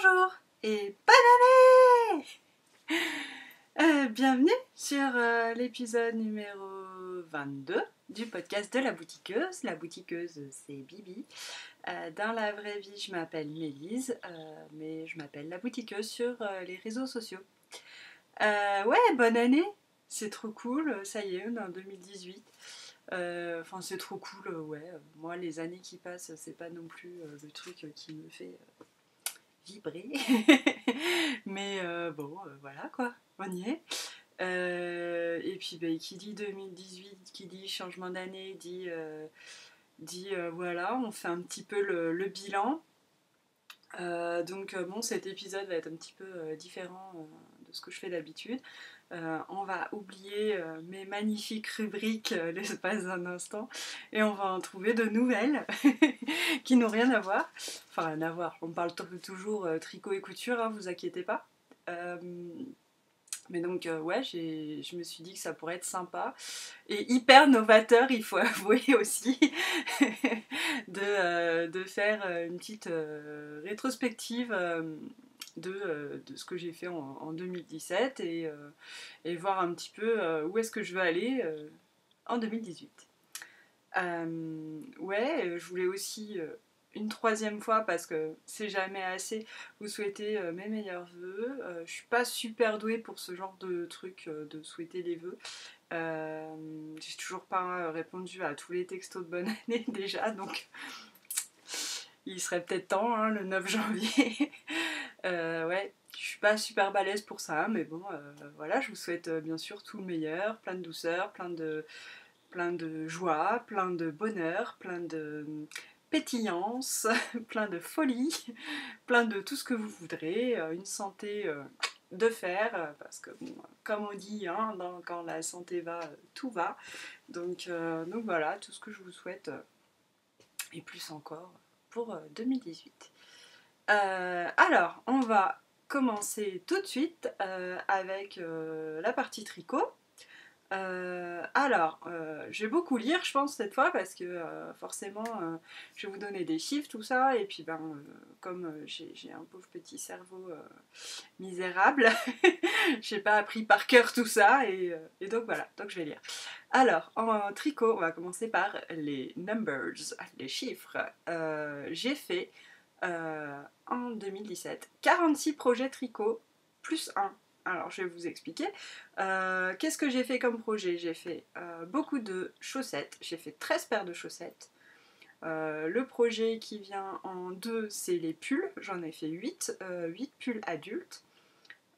Bonjour et bonne année. Bienvenue sur l'épisode numéro 22 du podcast de la boutiqueuse. La boutiqueuse, c'est Bibi. Dans la vraie vie, je m'appelle Mélise, mais je m'appelle la boutiqueuse sur les réseaux sociaux. Ouais, bonne année. C'est trop cool, ça y est, on est en 2018. Enfin, c'est trop cool, ouais. Moi, les années qui passent, c'est pas non plus le truc qui me fait vibrer. Mais bon, voilà quoi, on y est. Et puis qui dit 2018, qui dit changement d'année, dit voilà, on fait un petit peu le bilan. Donc bon, cet épisode va être un petit peu différent de ce que je fais d'habitude. On va oublier mes magnifiques rubriques l'espace d'un instant et on va en trouver de nouvelles qui n'ont rien à voir. Enfin, rien à voir, on parle toujours tricot et couture, hein, vous inquiétez pas. Mais donc ouais, je me suis dit que ça pourrait être sympa et hyper novateur, il faut avouer aussi, de faire une petite rétrospective de ce que j'ai fait en 2017 et voir un petit peu où est-ce que je veux aller en 2018. Ouais, je voulais aussi une troisième fois, parce que c'est jamais assez, vous souhaiter mes meilleurs vœux. Je suis pas super douée pour ce genre de truc, de souhaiter les vœux. J'ai toujours pas répondu à tous les textos de bonne année déjà, donc il serait peut-être temps, hein, le 9 janvier. Ouais, je suis pas super balèze pour ça, mais bon, voilà, je vous souhaite bien sûr tout le meilleur, plein de douceur, plein de joie, plein de bonheur, plein de pétillance, plein de folie, plein de tout ce que vous voudrez, une santé de fer, parce que bon, comme on dit, hein, quand la santé va, tout va. Donc voilà, tout ce que je vous souhaite, et plus encore, pour 2018. Alors, on va commencer tout de suite avec la partie tricot. Je vais beaucoup lire, je pense, cette fois, parce que forcément, je vais vous donner des chiffres, tout ça, et puis comme j'ai un pauvre petit cerveau misérable, j'ai pas appris par cœur tout ça, et donc voilà, donc je vais lire. Alors, en tricot, on va commencer par les numbers, les chiffres. J'ai fait, en 2017, 46 projets tricot, plus un. Alors, je vais vous expliquer. Qu'est-ce que j'ai fait comme projet? J'ai fait beaucoup de chaussettes. J'ai fait 13 paires de chaussettes. Le projet qui vient en deux, c'est les pulls. J'en ai fait 8 pulls adultes.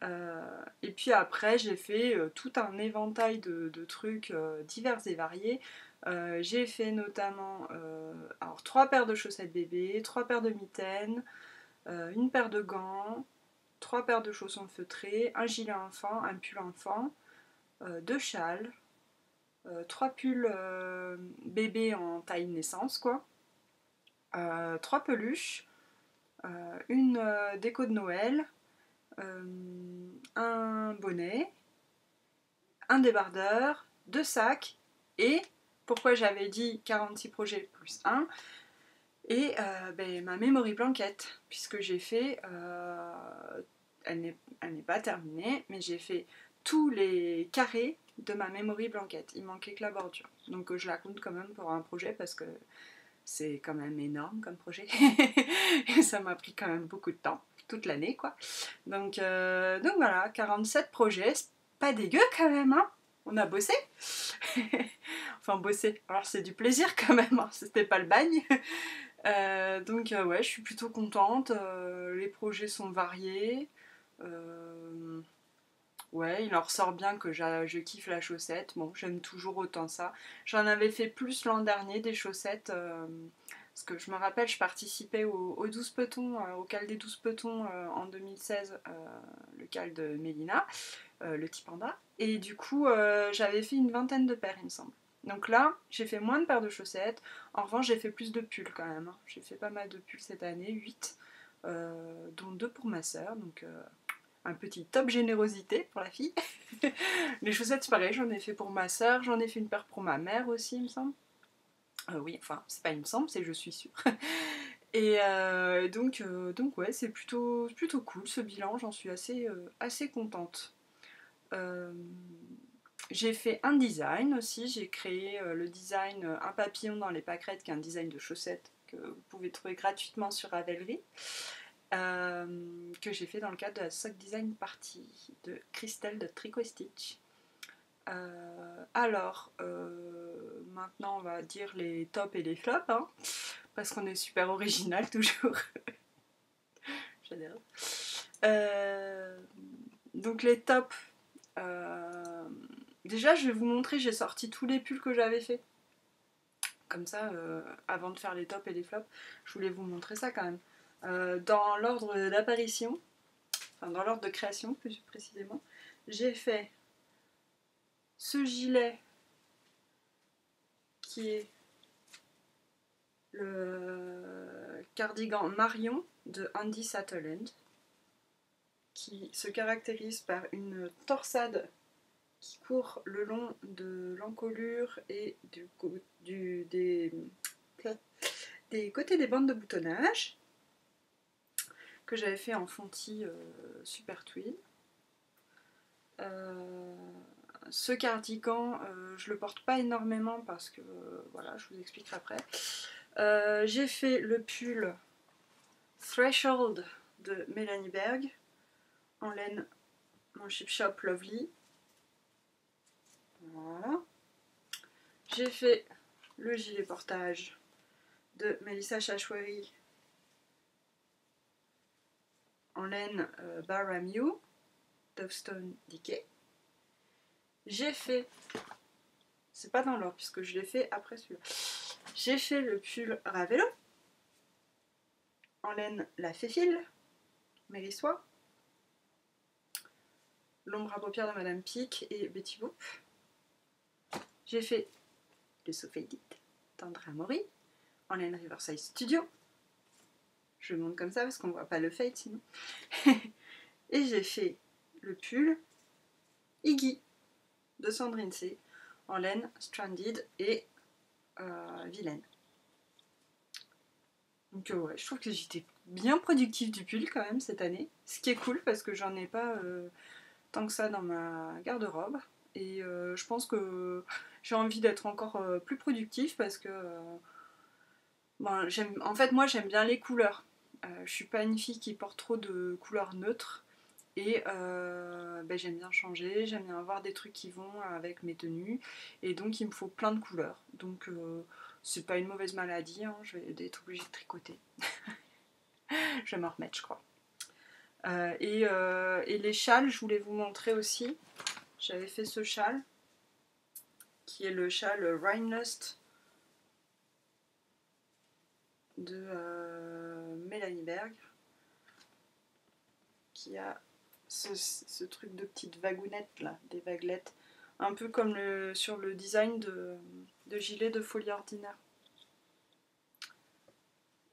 Et puis après, j'ai fait tout un éventail de trucs divers et variés. J'ai fait notamment 3 paires de chaussettes bébé, 3 paires de mitaines, une paire de gants, 3 paires de chaussons feutrés, un gilet enfant, un pull enfant, 2 châles, 3 pulls bébé en taille naissance, quoi, 3 peluches, une déco de Noël, un bonnet, un débardeur, 2 sacs, et pourquoi j'avais dit 46 projets plus 1, et ma memory blanket, puisque j'ai fait, elle n'est pas terminée, mais j'ai fait tous les carrés de ma memory blanket. Il manquait que la bordure. Donc je la compte quand même pour un projet, parce que c'est quand même énorme comme projet. Et ça m'a pris quand même beaucoup de temps, toute l'année quoi. Donc voilà, 47 projets, c'est pas dégueu quand même, hein. On a bossé. Enfin bossé, alors c'est du plaisir quand même, hein. C'était pas le bagne. Ouais, je suis plutôt contente. Les projets sont variés. Ouais, il en ressort bien que je kiffe la chaussette. Bon, j'aime toujours autant ça. J'en avais fait plus l'an dernier des chaussettes. Parce que je me rappelle, je participais au 12 petons, au cal des 12 petons en 2016, le cal de Mélina, le petit panda. Et du coup, j'avais fait une vingtaine de paires, il me semble. Donc là, j'ai fait moins de paires de chaussettes. En revanche, j'ai fait plus de pulls quand même, hein. J'ai fait pas mal de pulls cette année, 8, dont 2 pour ma soeur. Donc un petit top générosité pour la fille. Les chaussettes, c'est pareil, j'en ai fait pour ma soeur, j'en ai fait une paire pour ma mère aussi, il me semble. Oui, enfin, c'est pas il me semble, c'est je suis sûre. Et donc ouais, c'est plutôt cool ce bilan, j'en suis assez contente. Euh, j'ai fait un design aussi, j'ai créé le design Un papillon dans les pâquerettes, qui est un design de chaussettes que vous pouvez trouver gratuitement sur Ravelry, que j'ai fait dans le cadre de la Sock Design Party de Christelle de Tricot Stitch. Maintenant on va dire les tops et les flops, hein, parce qu'on est super original toujours. J'adore. Donc les tops. Déjà, je vais vous montrer, j'ai sorti tous les pulls que j'avais fait. Comme ça, avant de faire les tops et les flops, je voulais vous montrer ça quand même. Dans l'ordre d'apparition, enfin dans l'ordre de création plus précisément, j'ai fait ce gilet qui est le cardigan Marion de Andy Sutherland, qui se caractérise par une torsade qui court le long de l'encolure et des côtés des bandes de boutonnage, que j'avais fait en fontis super tweed. Ce cardigan, je le porte pas énormément parce que voilà, je vous expliquerai après. J'ai fait le pull Threshold de Mélanie Berg en laine mon Chip Shop Lovely. Voilà. J'ai fait le gilet portage de Melissa Chachwari en laine Baramu Dovestone Decay. J'ai fait, c'est pas dans l'ordre puisque je l'ai fait après celui-là, j'ai fait le pull Ravelo en laine La Féfile, Mérissois, l'ombre à paupières de Madame Pic et Betty Boop. J'ai fait le Sophédite d'Andrea Mori en laine Riverside Studio. Je monte comme ça parce qu'on voit pas le fade sinon. Et j'ai fait le pull Iggy de Sandrine C en laine Stranded et Vilaine. Donc ouais, je trouve que j'étais bien productive du pull quand même cette année. Ce qui est cool parce que j'en ai pas tant que ça dans ma garde-robe. Et je pense que j'ai envie d'être encore plus productive parce que bon, en fait moi j'aime bien les couleurs. Je suis pas une fille qui porte trop de couleurs neutres. Et ben, j'aime bien changer, j'aime bien avoir des trucs qui vont avec mes tenues. Et donc il me faut plein de couleurs. Donc c'est pas une mauvaise maladie, hein, je vais être obligée de tricoter. Je vais m'en remettre je crois. Et les châles, je voulais vous montrer aussi. J'avais fait ce châle, qui est le châle Rhinelust de Mélanie Berg, qui a ce truc de petites vagounettes là, des vaguelettes, un peu comme sur le design de gilet de Folie Ordinaire.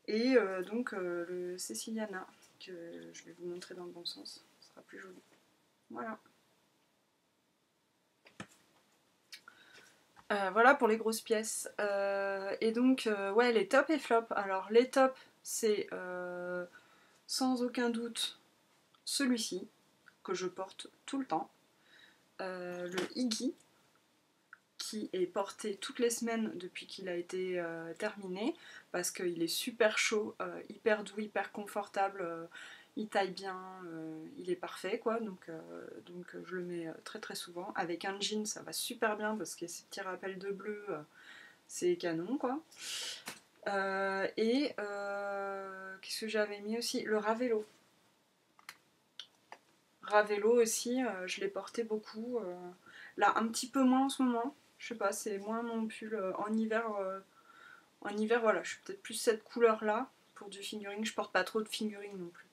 Et donc le Ceciliana, que je vais vous montrer dans le bon sens, ce sera plus joli. Voilà. Voilà pour les grosses pièces. Et donc, ouais, les tops et flops. Alors, les tops, c'est sans aucun doute celui-ci, que je porte tout le temps. Le Iggy, qui est porté toutes les semaines depuis qu'il a été terminé, parce qu'il est super chaud, hyper doux, hyper confortable. Il taille bien, il est parfait quoi, donc je le mets très très souvent. Avec un jean ça va super bien parce que ces petits rappels de bleu, c'est canon quoi. Qu'est-ce que j'avais mis aussi? Le Ravelo. Ravelo aussi, je l'ai porté beaucoup. Là un petit peu moins en ce moment, je sais pas, c'est moins mon pull en hiver. En hiver voilà, je suis peut-être plus cette couleur là pour du fingering, je porte pas trop de fingering non plus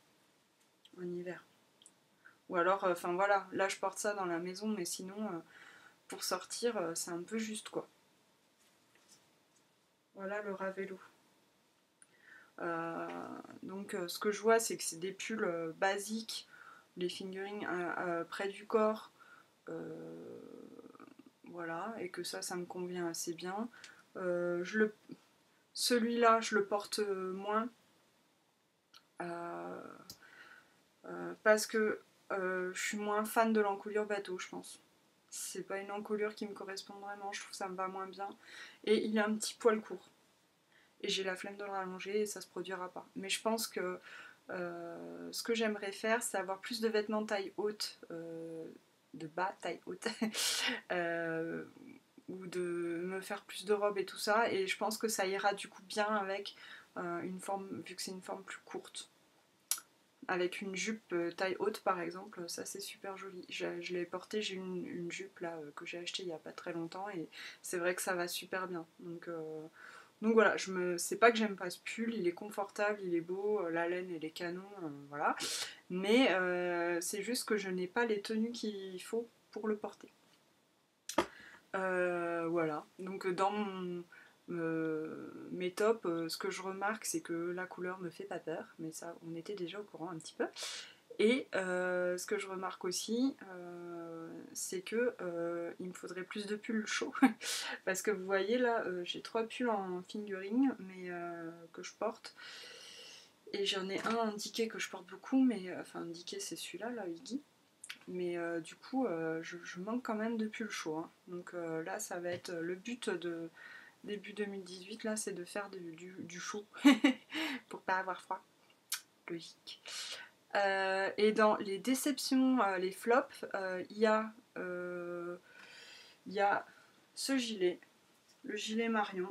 en hiver. Ou alors, enfin voilà, là je porte ça dans la maison, mais sinon, pour sortir, c'est un peu juste quoi. Voilà le Ravelo. Donc ce que je vois, c'est que c'est des pulls basiques, les fingering près du corps, voilà, et que ça me convient assez bien. Celui-là, je le porte moins. Parce que je suis moins fan de l'encolure bateau, je pense. C'est pas une encolure qui me correspond vraiment, je trouve que ça me va moins bien. Et il a un petit poil court. Et j'ai la flemme de le rallonger et ça se produira pas. Mais je pense que ce que j'aimerais faire, c'est avoir plus de vêtements taille haute, de bas taille haute, euh, ou de me faire plus de robes et tout ça. Et je pense que ça ira du coup bien avec une forme, vu que c'est une forme plus courte. Avec une jupe taille haute par exemple, ça c'est super joli. Je l'ai porté, j'ai une jupe là que j'ai achetée il y a pas très longtemps et c'est vrai que ça va super bien. Donc voilà, c'est pas que j'aime pas ce pull, il est confortable, il est beau, la laine elle est canon, voilà. Mais c'est juste que je n'ai pas les tenues qu'il faut pour le porter. Voilà, donc mes tops, ce que je remarque c'est que la couleur me fait pas peur, mais ça on était déjà au courant un petit peu. Et ce que je remarque aussi, c'est que il me faudrait plus de pulls chauds. Parce que vous voyez là, j'ai 3 pulls en fingering mais que je porte. Et j'en ai un indiqué que je porte beaucoup, mais enfin indiqué c'est celui-là, là, Iggy. Mais du coup, je manque quand même de pulls chauds. Hein. Donc là, ça va être le but de début 2018, là, c'est de faire du chaud pour pas avoir froid. Logique. Et dans les déceptions, les flops, il y a ce gilet, le gilet Marion.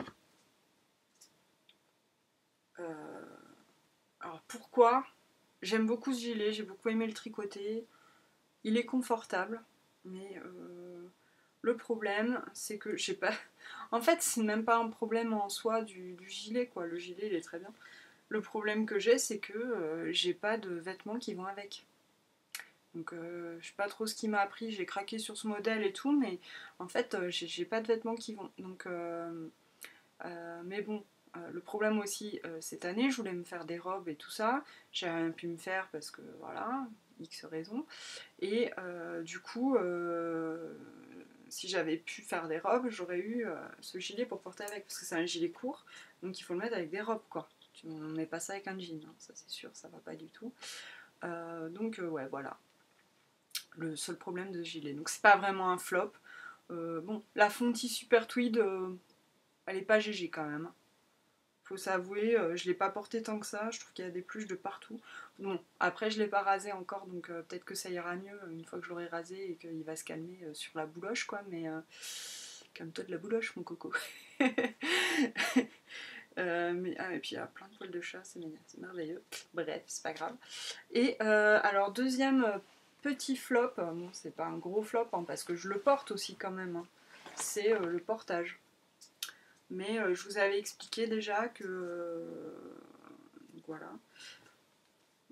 Alors pourquoi? J'aime beaucoup ce gilet, j'ai beaucoup aimé le tricoter. Il est confortable, mais le problème, c'est que j'ai pas. En fait, c'est même pas un problème en soi du gilet, quoi. Le gilet, il est très bien. Le problème que j'ai, c'est que j'ai pas de vêtements qui vont avec. Donc je sais pas trop ce qui m'a appris, j'ai craqué sur ce modèle et tout, mais en fait j'ai pas de vêtements qui vont. Donc mais bon, le problème aussi cette année, je voulais me faire des robes et tout ça, j'ai rien pu me faire parce que voilà, X raisons. Et du coup, si j'avais pu faire des robes, j'aurais eu ce gilet pour porter avec, parce que c'est un gilet court, donc il faut le mettre avec des robes quoi. On ne met pas ça avec un jean, hein, ça c'est sûr, ça va pas du tout. Donc ouais, voilà le seul problème de ce gilet. Donc c'est pas vraiment un flop. Bon, la Fonty Super Tweed, elle est pas GG quand même. Faut s'avouer, je l'ai pas porté tant que ça, je trouve qu'il y a des pluches de partout. Bon, après je l'ai pas rasé encore, donc peut-être que ça ira mieux une fois que je l'aurai rasé et qu'il va se calmer sur la bouloche, quoi, mais calme-toi de la bouloche, mon coco. Et puis il y a plein de poils de chat, c'est merveilleux. Bref, c'est pas grave. Et alors, deuxième petit flop, bon, c'est pas un gros flop hein, parce que je le porte aussi quand même, hein, c'est le portage. Mais je vous avais expliqué déjà que. Voilà.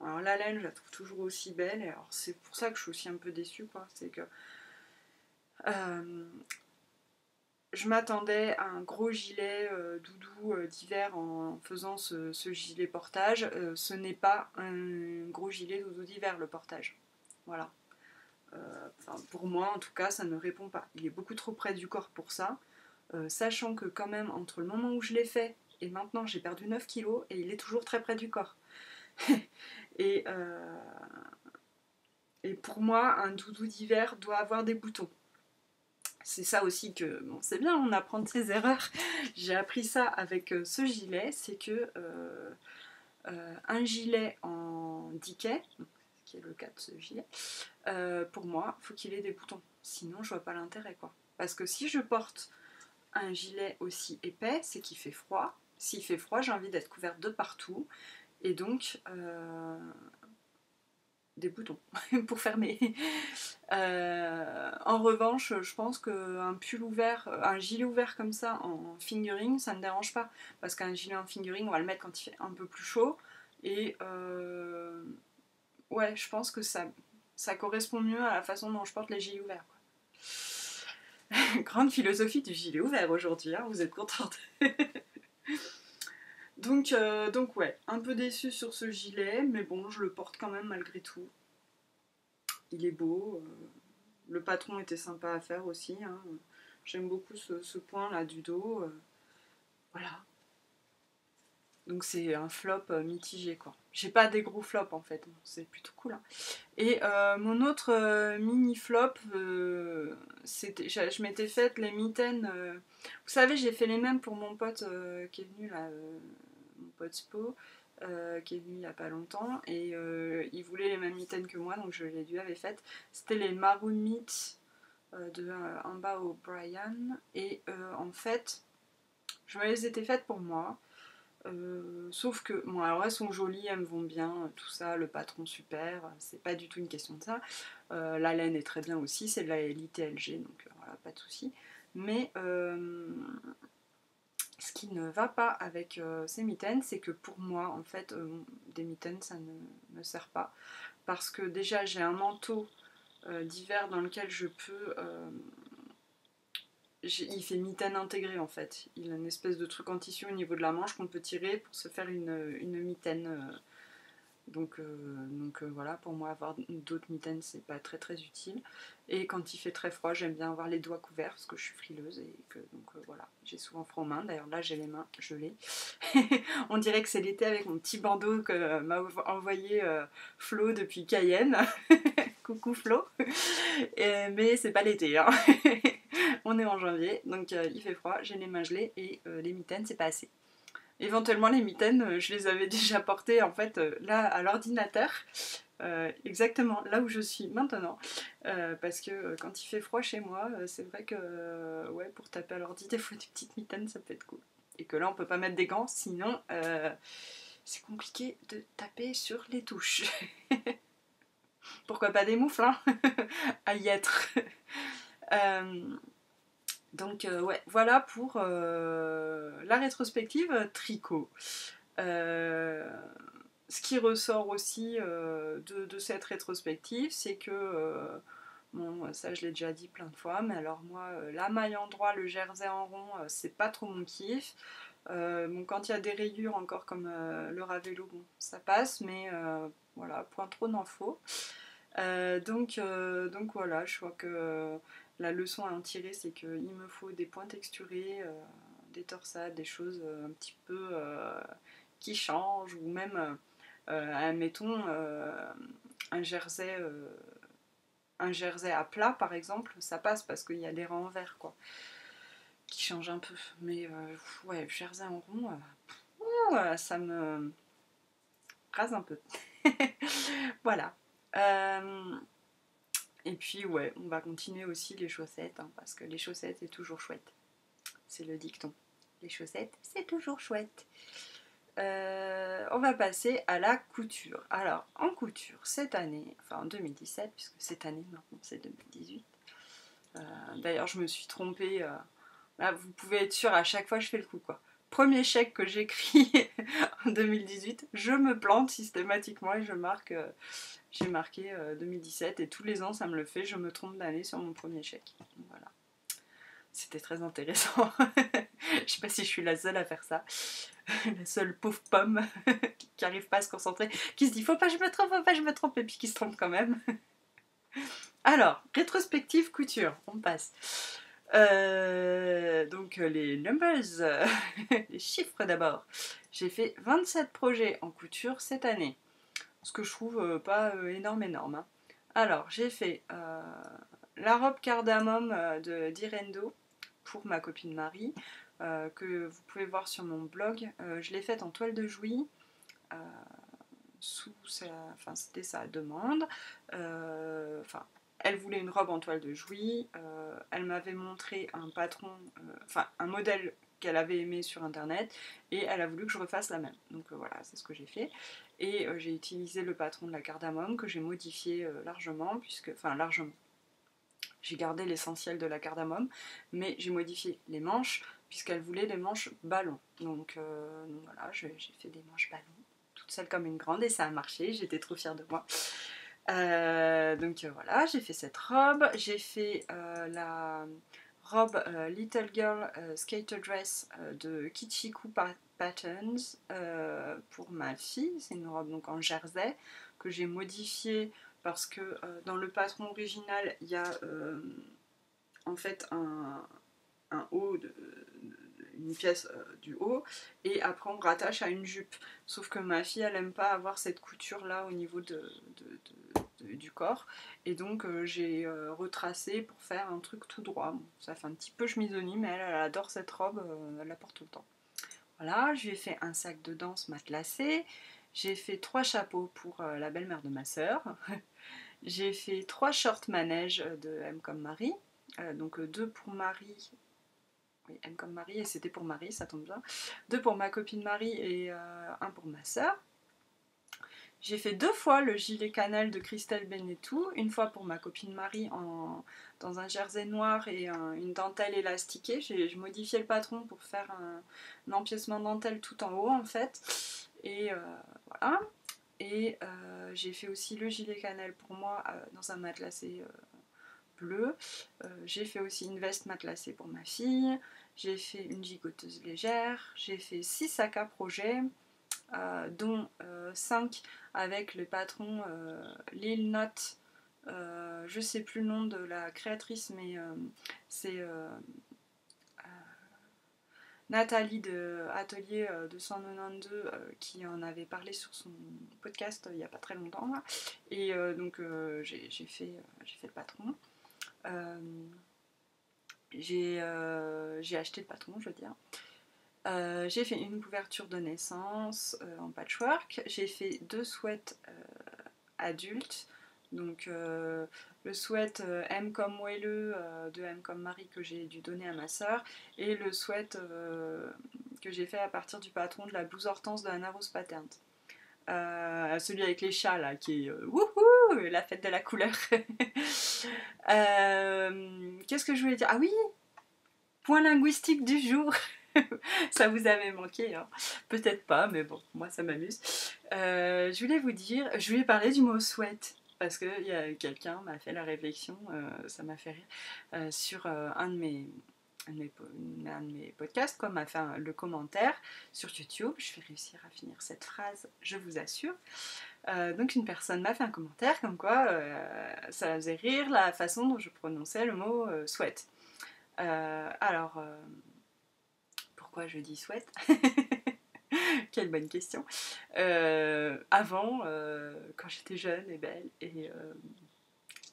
Alors, la laine, je la trouve toujours aussi belle, et alors c'est pour ça que je suis aussi un peu déçue, quoi. C'est que. Je m'attendais à un gros gilet doudou d'hiver en faisant ce gilet portage. Ce n'est pas un gros gilet doudou d'hiver, le portage. Voilà. Pour moi, en tout cas, ça ne répond pas. Il est beaucoup trop près du corps pour ça. Sachant que quand même, entre le moment où je l'ai fait et maintenant, j'ai perdu 9 kilos et il est toujours très près du corps. et, euh, et pour moi, un doudou d'hiver doit avoir des boutons. C'est ça aussi que, bon, c'est bien, on apprend de ses erreurs. J'ai appris ça avec ce gilet, c'est que un gilet en diquet, qui est le cas de ce gilet, pour moi, il faut qu'il ait des boutons. Sinon, je vois pas l'intérêt, quoi. Parce que si je porte un gilet aussi épais, c'est qu'il fait froid. S'il fait froid, j'ai envie d'être couverte de partout. Et donc, des boutons pour fermer. En revanche, je pense qu'un pull ouvert, un gilet ouvert comme ça en fingering, ça ne me dérange pas. Parce qu'un gilet en fingering, on va le mettre quand il fait un peu plus chaud. Et ouais, je pense que ça correspond mieux à la façon dont je porte les gilets ouverts. Grande philosophie du gilet ouvert aujourd'hui, hein, vous êtes contente. donc ouais, un peu déçue sur ce gilet, mais bon, je le porte quand même malgré tout. Il est beau, le patron était sympa à faire aussi, hein. J'aime beaucoup ce point là du dos, voilà. Donc c'est un flop mitigé quoi. J'ai pas des gros flops en fait, c'est plutôt cool. Hein. Et mon autre mini flop, je m'étais faite les mitaines. Vous savez, j'ai fait les mêmes pour mon pote qui est venu là, mon pote Spo, qui est venu il y a pas longtemps. Et il voulait les mêmes mitaines que moi, donc je lui avais faites. C'était les Maroon Meat de Amba O'Brien. Et en fait, je me les étais faites pour moi. Sauf que, bon, alors elles sont jolies, elles me vont bien, tout ça, le patron super, c'est pas du tout une question de ça. La laine est très bien aussi, c'est de la LITLG, donc voilà, pas de souci. Mais ce qui ne va pas avec ces mitaines, c'est que pour moi, en fait, des mitaines, ça ne me sert pas. Parce que déjà, j'ai un manteau d'hiver dans lequel je peux il fait mitaine intégrée en fait. Il a une espèce de truc en tissu au niveau de la manche qu'on peut tirer pour se faire une mitaine. Voilà, pour moi avoir d'autres mitaines c'est pas très très utile. Et quand il fait très froid, j'aime bien avoir les doigts couverts parce que je suis frileuse et que voilà, j'ai souvent froid aux mains. D'ailleurs là j'ai les mains gelées. On dirait que c'est l'été avec mon petit bandeau que m'a envoyé Flo depuis Cayenne. Coucou Flo. Mais c'est pas l'été. Hein. On est en janvier, donc il fait froid, j'ai les mains gelées et les mitaines, c'est pas assez. Éventuellement, les mitaines, je les avais déjà portées en fait là à l'ordinateur, exactement là où je suis maintenant, parce que quand il fait froid chez moi, c'est vrai que ouais, pour taper à l'ordi, des fois des petites mitaines, ça peut être cool. Et que là, on peut pas mettre des gants, sinon c'est compliqué de taper sur les touches. Pourquoi pas des moufles, hein. À y être. Donc ouais, voilà pour la rétrospective tricot. Ce qui ressort aussi de cette rétrospective, c'est que, bon, ça je l'ai déjà dit plein de fois, mais alors moi, la maille en droit, le jersey en rond, c'est pas trop mon kiff. Bon, quand il y a des rayures encore comme le Ravello, bon, ça passe, mais voilà, point trop n'en faut. Donc voilà, je crois que la leçon à en tirer, c'est qu'il me faut des points texturés, des torsades, des choses un petit peu qui changent, ou même, admettons, un jersey à plat, par exemple, ça passe parce qu'il y a des rangs en vert, quoi, qui changent un peu. Mais ouais, jersey en rond, ça me rase un peu. Voilà. Et puis ouais, on va continuer aussi les chaussettes, hein, parce que les chaussettes c'est toujours chouette. C'est le dicton. Les chaussettes, c'est toujours chouette. On va passer à la couture. Alors, en couture, cette année, enfin en 2017, puisque cette année maintenant c'est 2018. D'ailleurs, je me suis trompée. Là, vous pouvez être sûr, à chaque fois je fais le coup, quoi. Premier chèque que j'écris en 2018, je me plante systématiquement et je marque. J'ai marqué 2017 et tous les ans ça me le fait, je me trompe d'année sur mon premier chèque. Voilà. C'était très intéressant. Je sais pas si je suis la seule à faire ça. La seule pauvre pomme qui arrive pas à se concentrer, qui se dit faut pas que je me trompe, faut pas que je me trompe, et puis qui se trompe quand même. Alors, rétrospective couture, on passe. Donc les numbers, les chiffres d'abord. J'ai fait 27 projets en couture cette année. Ce que je trouve pas énorme. Hein. Alors, j'ai fait la robe cardamome de d'Irendo pour ma copine Marie, que vous pouvez voir sur mon blog. Je l'ai faite en toile de Jouy, c'était sa demande. Elle voulait une robe en toile de Jouy. Elle m'avait montré un patron, un modèle qu'elle avait aimé sur internet, et elle a voulu que je refasse la même. Donc voilà, c'est ce que j'ai fait. Et j'ai utilisé le patron de la cardamome que j'ai modifié largement, largement. J'ai gardé l'essentiel de la cardamome, mais j'ai modifié les manches, puisqu'elle voulait des manches ballons. Donc voilà, j'ai fait des manches ballons, toute seule comme une grande, et ça a marché, j'étais trop fière de moi. Voilà, j'ai fait cette robe, j'ai fait la robe Little Girl Skater Dress de Kichiku Patterns pour ma fille. C'est une robe donc en jersey que j'ai modifiée parce que dans le patron original il y a en fait un haut une pièce du haut, et après on rattache à une jupe. Sauf que ma fille, elle aime pas avoir cette couture là au niveau du corps, et donc j'ai retracé pour faire un truc tout droit. Bon, ça fait un petit peu chemisonie, mais elle adore cette robe, elle la porte tout le temps. Voilà, je lui ai fait un sac de danse matelassé, j'ai fait 3 chapeaux pour la belle-mère de ma sœur, j'ai fait 3 shorts manège de M comme Marie, donc 2 pour Marie, oui, M comme Marie, et c'était pour Marie, ça tombe bien, 2 pour ma copine Marie et un pour ma sœur. J'ai fait 2 fois le gilet cannelle de Christelle Benetou, une fois pour ma copine Marie dans un jersey noir et une dentelle élastiquée. J'ai modifié le patron pour faire un empiècement dentelle tout en haut en fait. Et voilà. Et j'ai fait aussi le gilet cannelle pour moi dans un matelassé bleu. J'ai fait aussi une veste matelassée pour ma fille. J'ai fait une gigoteuse légère. J'ai fait 6 sacs à projet. Dont 5 avec le patron Lil Not, je sais plus le nom de la créatrice, mais c'est Nathalie de Atelier 292 qui en avait parlé sur son podcast il n'y a pas très longtemps là. Et donc j'ai fait le patron. J'ai acheté le patron, je veux dire. J'ai fait une couverture de naissance en patchwork. J'ai fait 2 sweats adultes. Donc le sweat M comme moelleux de M comme Marie que j'ai dû donner à ma soeur. Et le sweat que j'ai fait à partir du patron de la blouse Hortense de Anna Rose Pattern. Celui avec les chats là, qui est wouhou, la fête de la couleur. Qu'est-ce que je voulais dire? Ah oui, point linguistique du jour. Ça vous avait manqué, hein. Peut-être pas, mais bon, moi ça m'amuse. Je voulais vous dire, je voulais parler du mot sweat, parce que y a quelqu'un m'a fait la réflexion, ça m'a fait rire, sur un de mes podcasts, comme m'a fait le commentaire sur YouTube. Je vais réussir à finir cette phrase, je vous assure. Donc une personne m'a fait un commentaire comme quoi ça la faisait rire la façon dont je prononçais le mot sweat. Alors, pourquoi je dis sweat? Quelle bonne question. Avant, quand j'étais jeune et belle et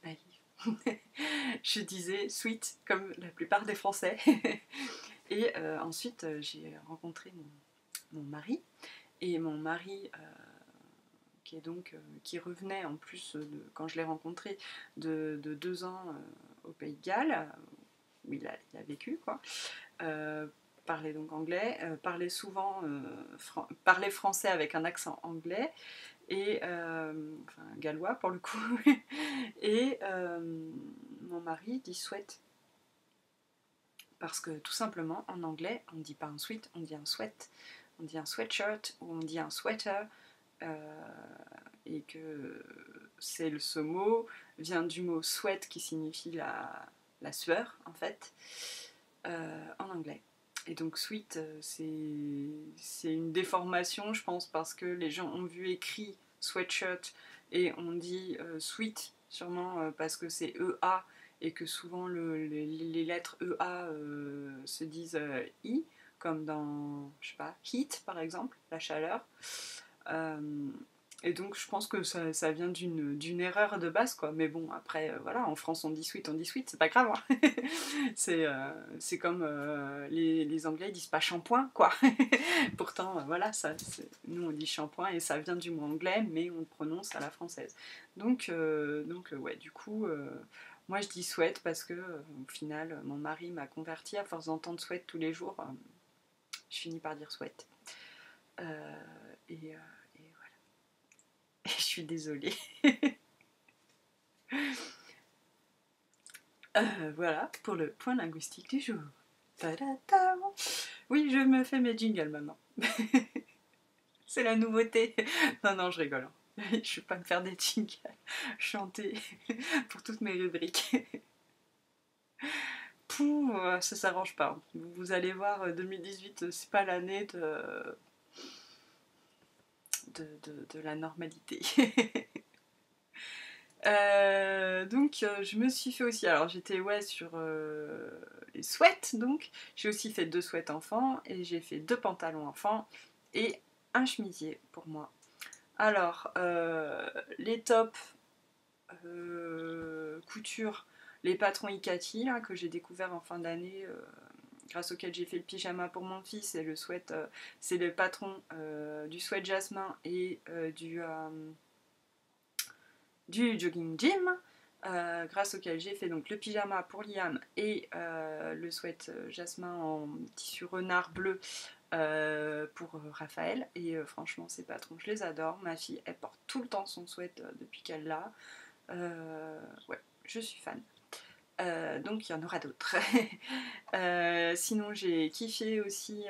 naïve, je disais sweet comme la plupart des Français. Et ensuite, j'ai rencontré mon mari. Et mon mari, qui revenait en plus, quand je l'ai rencontré, de 2 ans au Pays de Galles, où il a vécu, quoi. Parlait donc anglais, parlait français avec un accent anglais, et enfin gallois pour le coup, et mon mari dit sweat, parce que tout simplement en anglais on ne dit pas un sweat, on dit un sweat, on dit un sweatshirt ou on dit un sweater, et que ce mot vient du mot sweat qui signifie la sueur en fait, en anglais. Et donc sweat, c'est une déformation, je pense, parce que les gens ont vu écrit sweatshirt et on dit sweet, sûrement parce que c'est EA et que souvent les lettres EA se disent I, comme dans, je sais pas, heat par exemple, la chaleur. Et donc je pense que ça vient d'une erreur de base, quoi. Mais bon, après, voilà, en France on dit sweet, c'est pas grave, hein. C'est comme les Anglais ils disent pas shampoing, quoi. Pourtant, voilà, nous on dit shampoing et ça vient du mot anglais, mais on le prononce à la française. Donc ouais, du coup, moi je dis sweat parce que au final, mon mari m'a converti à force d'entendre sweat tous les jours. Je finis par dire sweat. Et je suis désolée. Voilà pour le point linguistique du jour. Ta-da-da. Oui, je me fais mes jingles maintenant. C'est la nouveauté. Non, je rigole. Je ne vais pas me faire des jingles chanter pour toutes mes rubriques. Pouh, ça s'arrange pas. Vous allez voir, 2018, c'est pas l'année de la normalité. Donc je me suis fait aussi, alors j'étais sur les sweats donc. J'ai aussi fait 2 sweats enfants et j'ai fait 2 pantalons enfants et un chemisier pour moi. Alors, les tops couture, les patrons Ikati là, que j'ai découvert en fin d'année, grâce auquel j'ai fait le pyjama pour mon fils et le sweat, c'est le patron du sweat jasmin et du jogging gym. Grâce auquel j'ai fait donc le pyjama pour Liam et le sweat jasmin en tissu renard bleu pour Raphaël. Et franchement, ces patrons, je les adore. Ma fille, elle porte tout le temps son sweat depuis qu'elle l'a. Ouais, je suis fan. Donc il y en aura d'autres. Sinon, j'ai kiffé aussi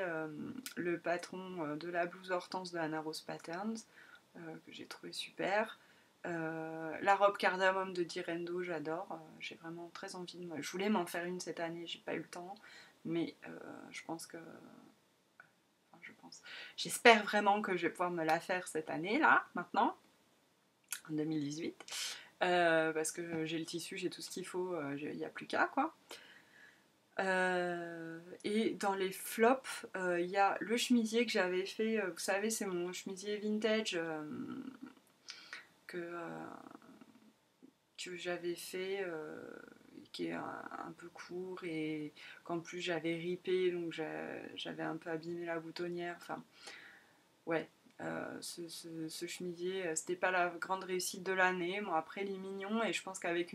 le patron de la blouse Hortense de Anna Rose Patterns, que j'ai trouvé super. La robe cardamome de Direndo, j'adore. J'ai vraiment très envie de. Je voulais m'en faire une cette année, j'ai pas eu le temps, mais je pense que. Enfin, je pense. J'espère vraiment que je vais pouvoir me la faire cette année, là, maintenant, en 2018. Parce que j'ai le tissu, j'ai tout ce qu'il faut, il n'y a plus qu'à quoi. Et dans les flops, il y a le chemisier que j'avais fait, vous savez, c'est mon chemisier vintage que j'avais fait, qui est un peu court et qu'en plus j'avais ripé, donc j'avais un peu abîmé la boutonnière. Enfin, ouais. Ce chemisier, c'était pas la grande réussite de l'année. Bon, après, il est mignon et je pense qu'avec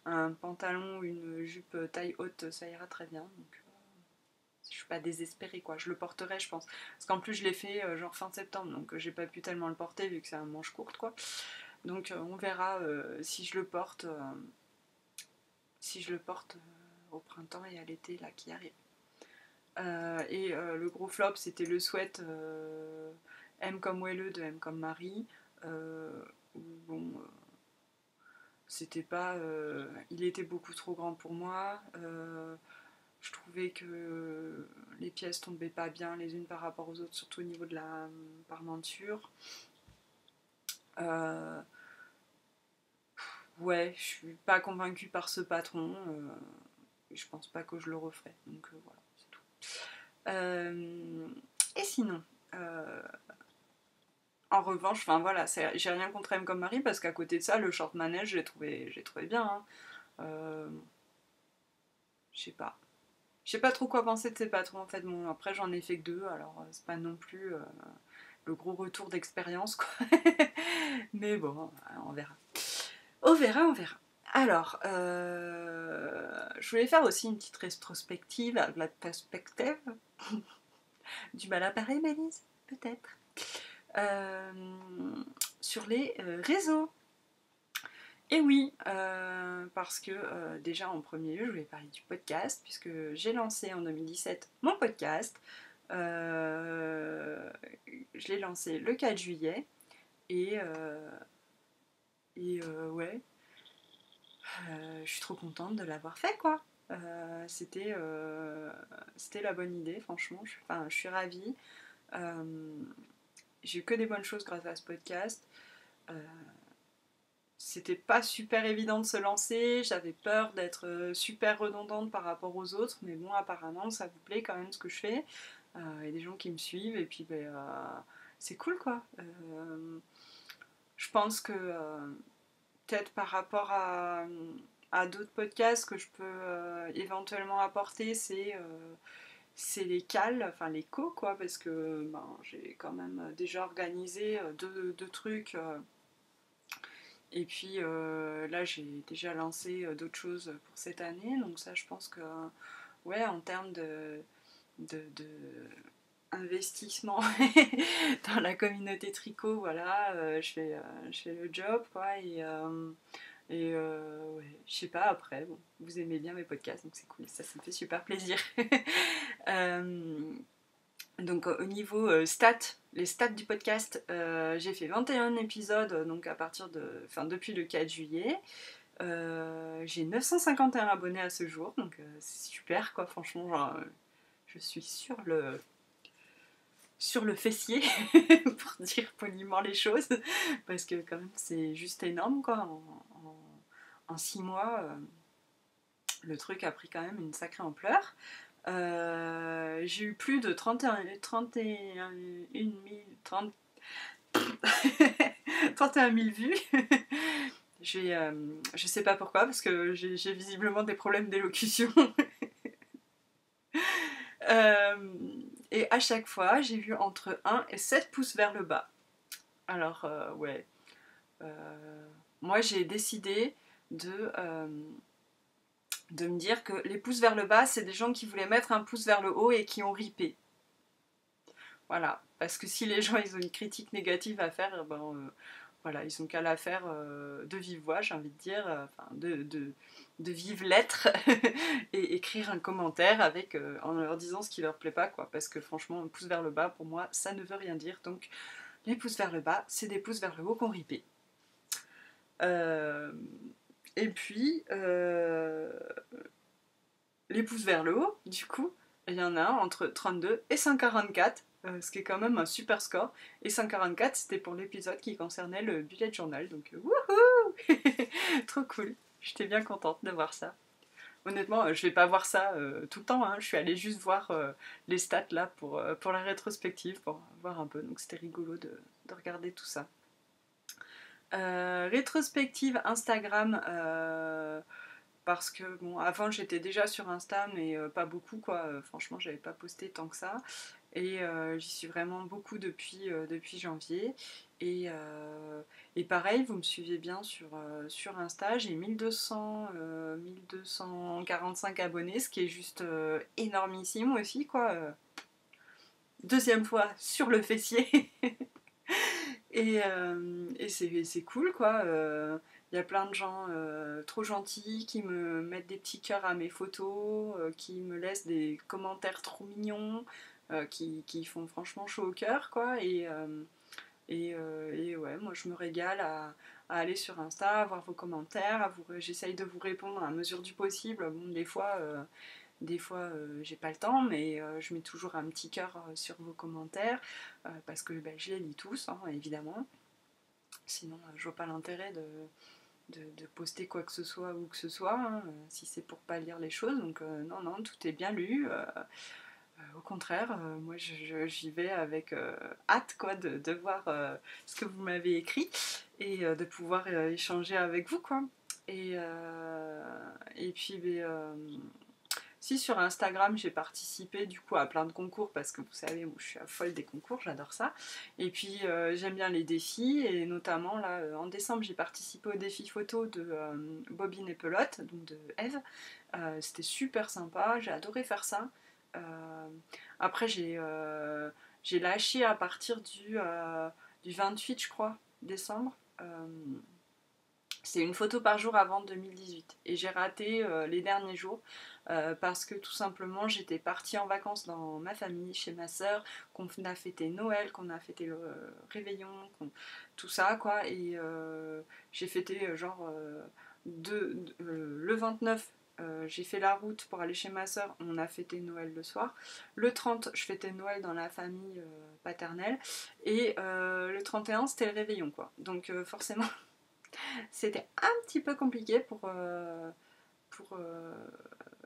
un pantalon ou une jupe taille haute, ça ira très bien. Donc, je suis pas désespérée, quoi. Je le porterai, je pense. Parce qu'en plus, je l'ai fait genre fin septembre, donc j'ai pas pu tellement le porter vu que c'est un manche courte, quoi. Donc, on verra si je le porte, au printemps et à l'été là qui arrive. Et le gros flop, c'était le sweat M comme Welleux de M comme Marie. Où, bon, c'était pas. Il était beaucoup trop grand pour moi. Je trouvais que les pièces tombaient pas bien les unes par rapport aux autres, surtout au niveau de la parmenture. Ouais, je suis pas convaincue par ce patron. Je pense pas que je le referai. Donc voilà, c'est tout. Et sinon, en revanche, enfin voilà, j'ai rien contre M comme Marie parce qu'à côté de ça, le short manège, j'ai trouvé bien. Hein. Je sais pas. Je sais pas trop quoi penser de ces patrons en fait. Bon, après, j'en ai fait que 2, alors c'est pas non plus le gros retour d'expérience quoi. Mais bon, on verra. On verra, on verra. Alors, je voulais faire aussi une petite rétrospective, la perspective. Du mal à parler, Mélise, peut-être. Sur les réseaux. Et oui, parce que déjà en premier lieu, je voulais parler du podcast, puisque j'ai lancé en 2017 mon podcast. Je l'ai lancé le 4 juillet. Et ouais, je suis trop contente de l'avoir fait, quoi. C'était la bonne idée, franchement. Je suis ravie. J'ai eu que des bonnes choses grâce à ce podcast. C'était pas super évident de se lancer, j'avais peur d'être super redondante par rapport aux autres, mais bon, apparemment, ça vous plaît quand même ce que je fais. Il y a des gens qui me suivent, et puis c'est cool, quoi. Je pense que peut-être par rapport à d'autres podcasts que je peux éventuellement apporter, c'est les cales, enfin les co, quoi, parce que j'ai quand même déjà organisé deux trucs. Et puis là, j'ai déjà lancé d'autres choses pour cette année. Donc ça, je pense que, ouais, en termes de investissement dans la communauté tricot, voilà, je fais le job, quoi. Ouais, je sais pas, après, bon, vous aimez bien mes podcasts, donc c'est cool, ça me fait super plaisir. Donc au niveau stats, les stats du podcast, j'ai fait 21 épisodes donc depuis le 4 juillet. J'ai 951 abonnés à ce jour, donc c'est super quoi, franchement, genre, je suis sur le fessier pour dire poliment les choses, parce que quand même c'est juste énorme quoi, en 6 mois. le truc a pris quand même une sacrée ampleur. J'ai eu plus de 31 000 vues. Je sais pas pourquoi, parce que j'ai visiblement des problèmes d'élocution. Et à chaque fois, j'ai vu entre 1 et 7 pouces vers le bas. Alors, ouais. Moi, j'ai décidé de me dire que les pouces vers le bas, c'est des gens qui voulaient mettre un pouce vers le haut et qui ont ripé. Voilà. Parce que si les gens ils ont une critique négative à faire, voilà, ils ont qu'à la faire de vive voix, j'ai envie de dire, de vive lettre, et écrire un commentaire avec, en leur disant ce qui leur plaît pas, quoi. Parce que franchement, un pouce vers le bas, pour moi, ça ne veut rien dire. Donc, les pouces vers le bas, c'est des pouces vers le haut qu'on ripé. Et puis, les pouces vers le haut, du coup, il y en a entre 32 et 144, ce qui est quand même un super score. Et 144, c'était pour l'épisode qui concernait le bullet journal, donc wouhou. Trop cool, j'étais bien contente de voir ça. Honnêtement, je vais pas voir ça tout le temps, hein. Je suis allée juste voir les stats là pour la rétrospective, pour voir un peu, donc c'était rigolo de regarder tout ça. Rétrospective Instagram, parce que bon, avant j'étais déjà sur Insta, mais pas beaucoup, quoi. Franchement, j'avais pas posté tant que ça, et j'y suis vraiment beaucoup depuis janvier. Et pareil, vous me suivez bien sur Insta, j'ai 1245 abonnés, ce qui est juste énormissime aussi, quoi. Deuxième fois sur le fessier. Et c'est cool, quoi. Il y a plein de gens trop gentils qui me mettent des petits cœurs à mes photos, qui me laissent des commentaires trop mignons, qui font franchement chaud au cœur, quoi. Et ouais, moi je me régale à aller sur Insta, à voir vos commentaires, j'essaye de vous répondre à mesure du possible. Bon, des fois, j'ai pas le temps, mais je mets toujours un petit cœur sur vos commentaires, parce que je les lis tous, hein, évidemment. Sinon, je vois pas l'intérêt de poster quoi que ce soit ou que ce soit, hein, si c'est pour pas lire les choses. Donc non, non, tout est bien lu. Au contraire, moi j'y vais avec hâte, quoi, de voir ce que vous m'avez écrit, et de pouvoir échanger avec vous, quoi. Et puis si sur Instagram j'ai participé du coup à plein de concours, parce que vous savez, moi je suis à folle des concours, j'adore ça. Et puis j'aime bien les défis, et notamment là en décembre j'ai participé au défi photo de Bobine et Pelote, donc de Eve. C'était super sympa, j'ai adoré faire ça. Après j'ai lâché à partir du 28, je crois, décembre. C'est une photo par jour avant 2018, et j'ai raté les derniers jours parce que tout simplement j'étais partie en vacances dans ma famille, chez ma soeur, qu'on a fêté Noël, qu'on a fêté le réveillon, tout ça, quoi. Et j'ai fêté le 29. J'ai fait la route pour aller chez ma soeur, on a fêté Noël le soir. Le 30, je fêtais Noël dans la famille paternelle, et le 31, c'était le réveillon, quoi. Donc forcément c'était un petit peu compliqué pour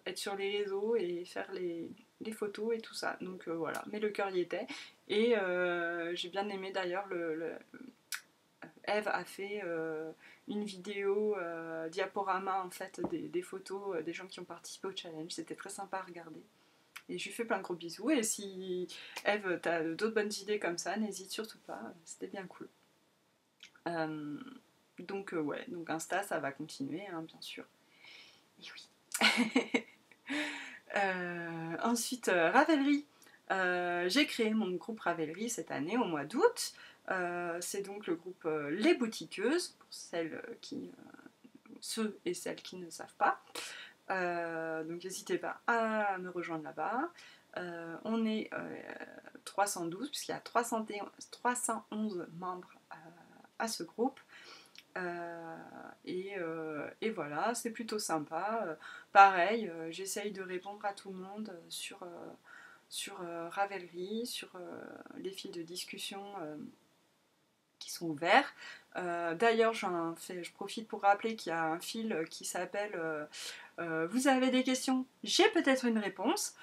être sur les réseaux et faire les photos et tout ça. Donc voilà, mais le cœur y était. Et j'ai bien aimé d'ailleurs, Eve a fait une vidéo diaporama en fait des photos des gens qui ont participé au challenge. C'était très sympa à regarder. Et je lui fais plein de gros bisous. Et si Eve, t'as d'autres bonnes idées comme ça, n'hésite surtout pas. C'était bien cool. Donc ouais, donc Insta, ça va continuer, hein, bien sûr. Et oui. Ensuite, Ravelry. J'ai créé mon groupe Ravelry cette année, au mois d'août. C'est donc le groupe Les Boutiqueuses, pour ceux et celles qui ne savent pas. Donc n'hésitez pas à me rejoindre là-bas. On est 312, puisqu'il y a 311 membres à ce groupe. Et voilà, c'est plutôt sympa. Pareil, j'essaye de répondre à tout le monde sur Ravelry, sur les fils de discussion qui sont ouverts. D'ailleurs, je profite pour rappeler qu'il y a un fil qui s'appelle vous avez des questions, j'ai peut-être une réponse,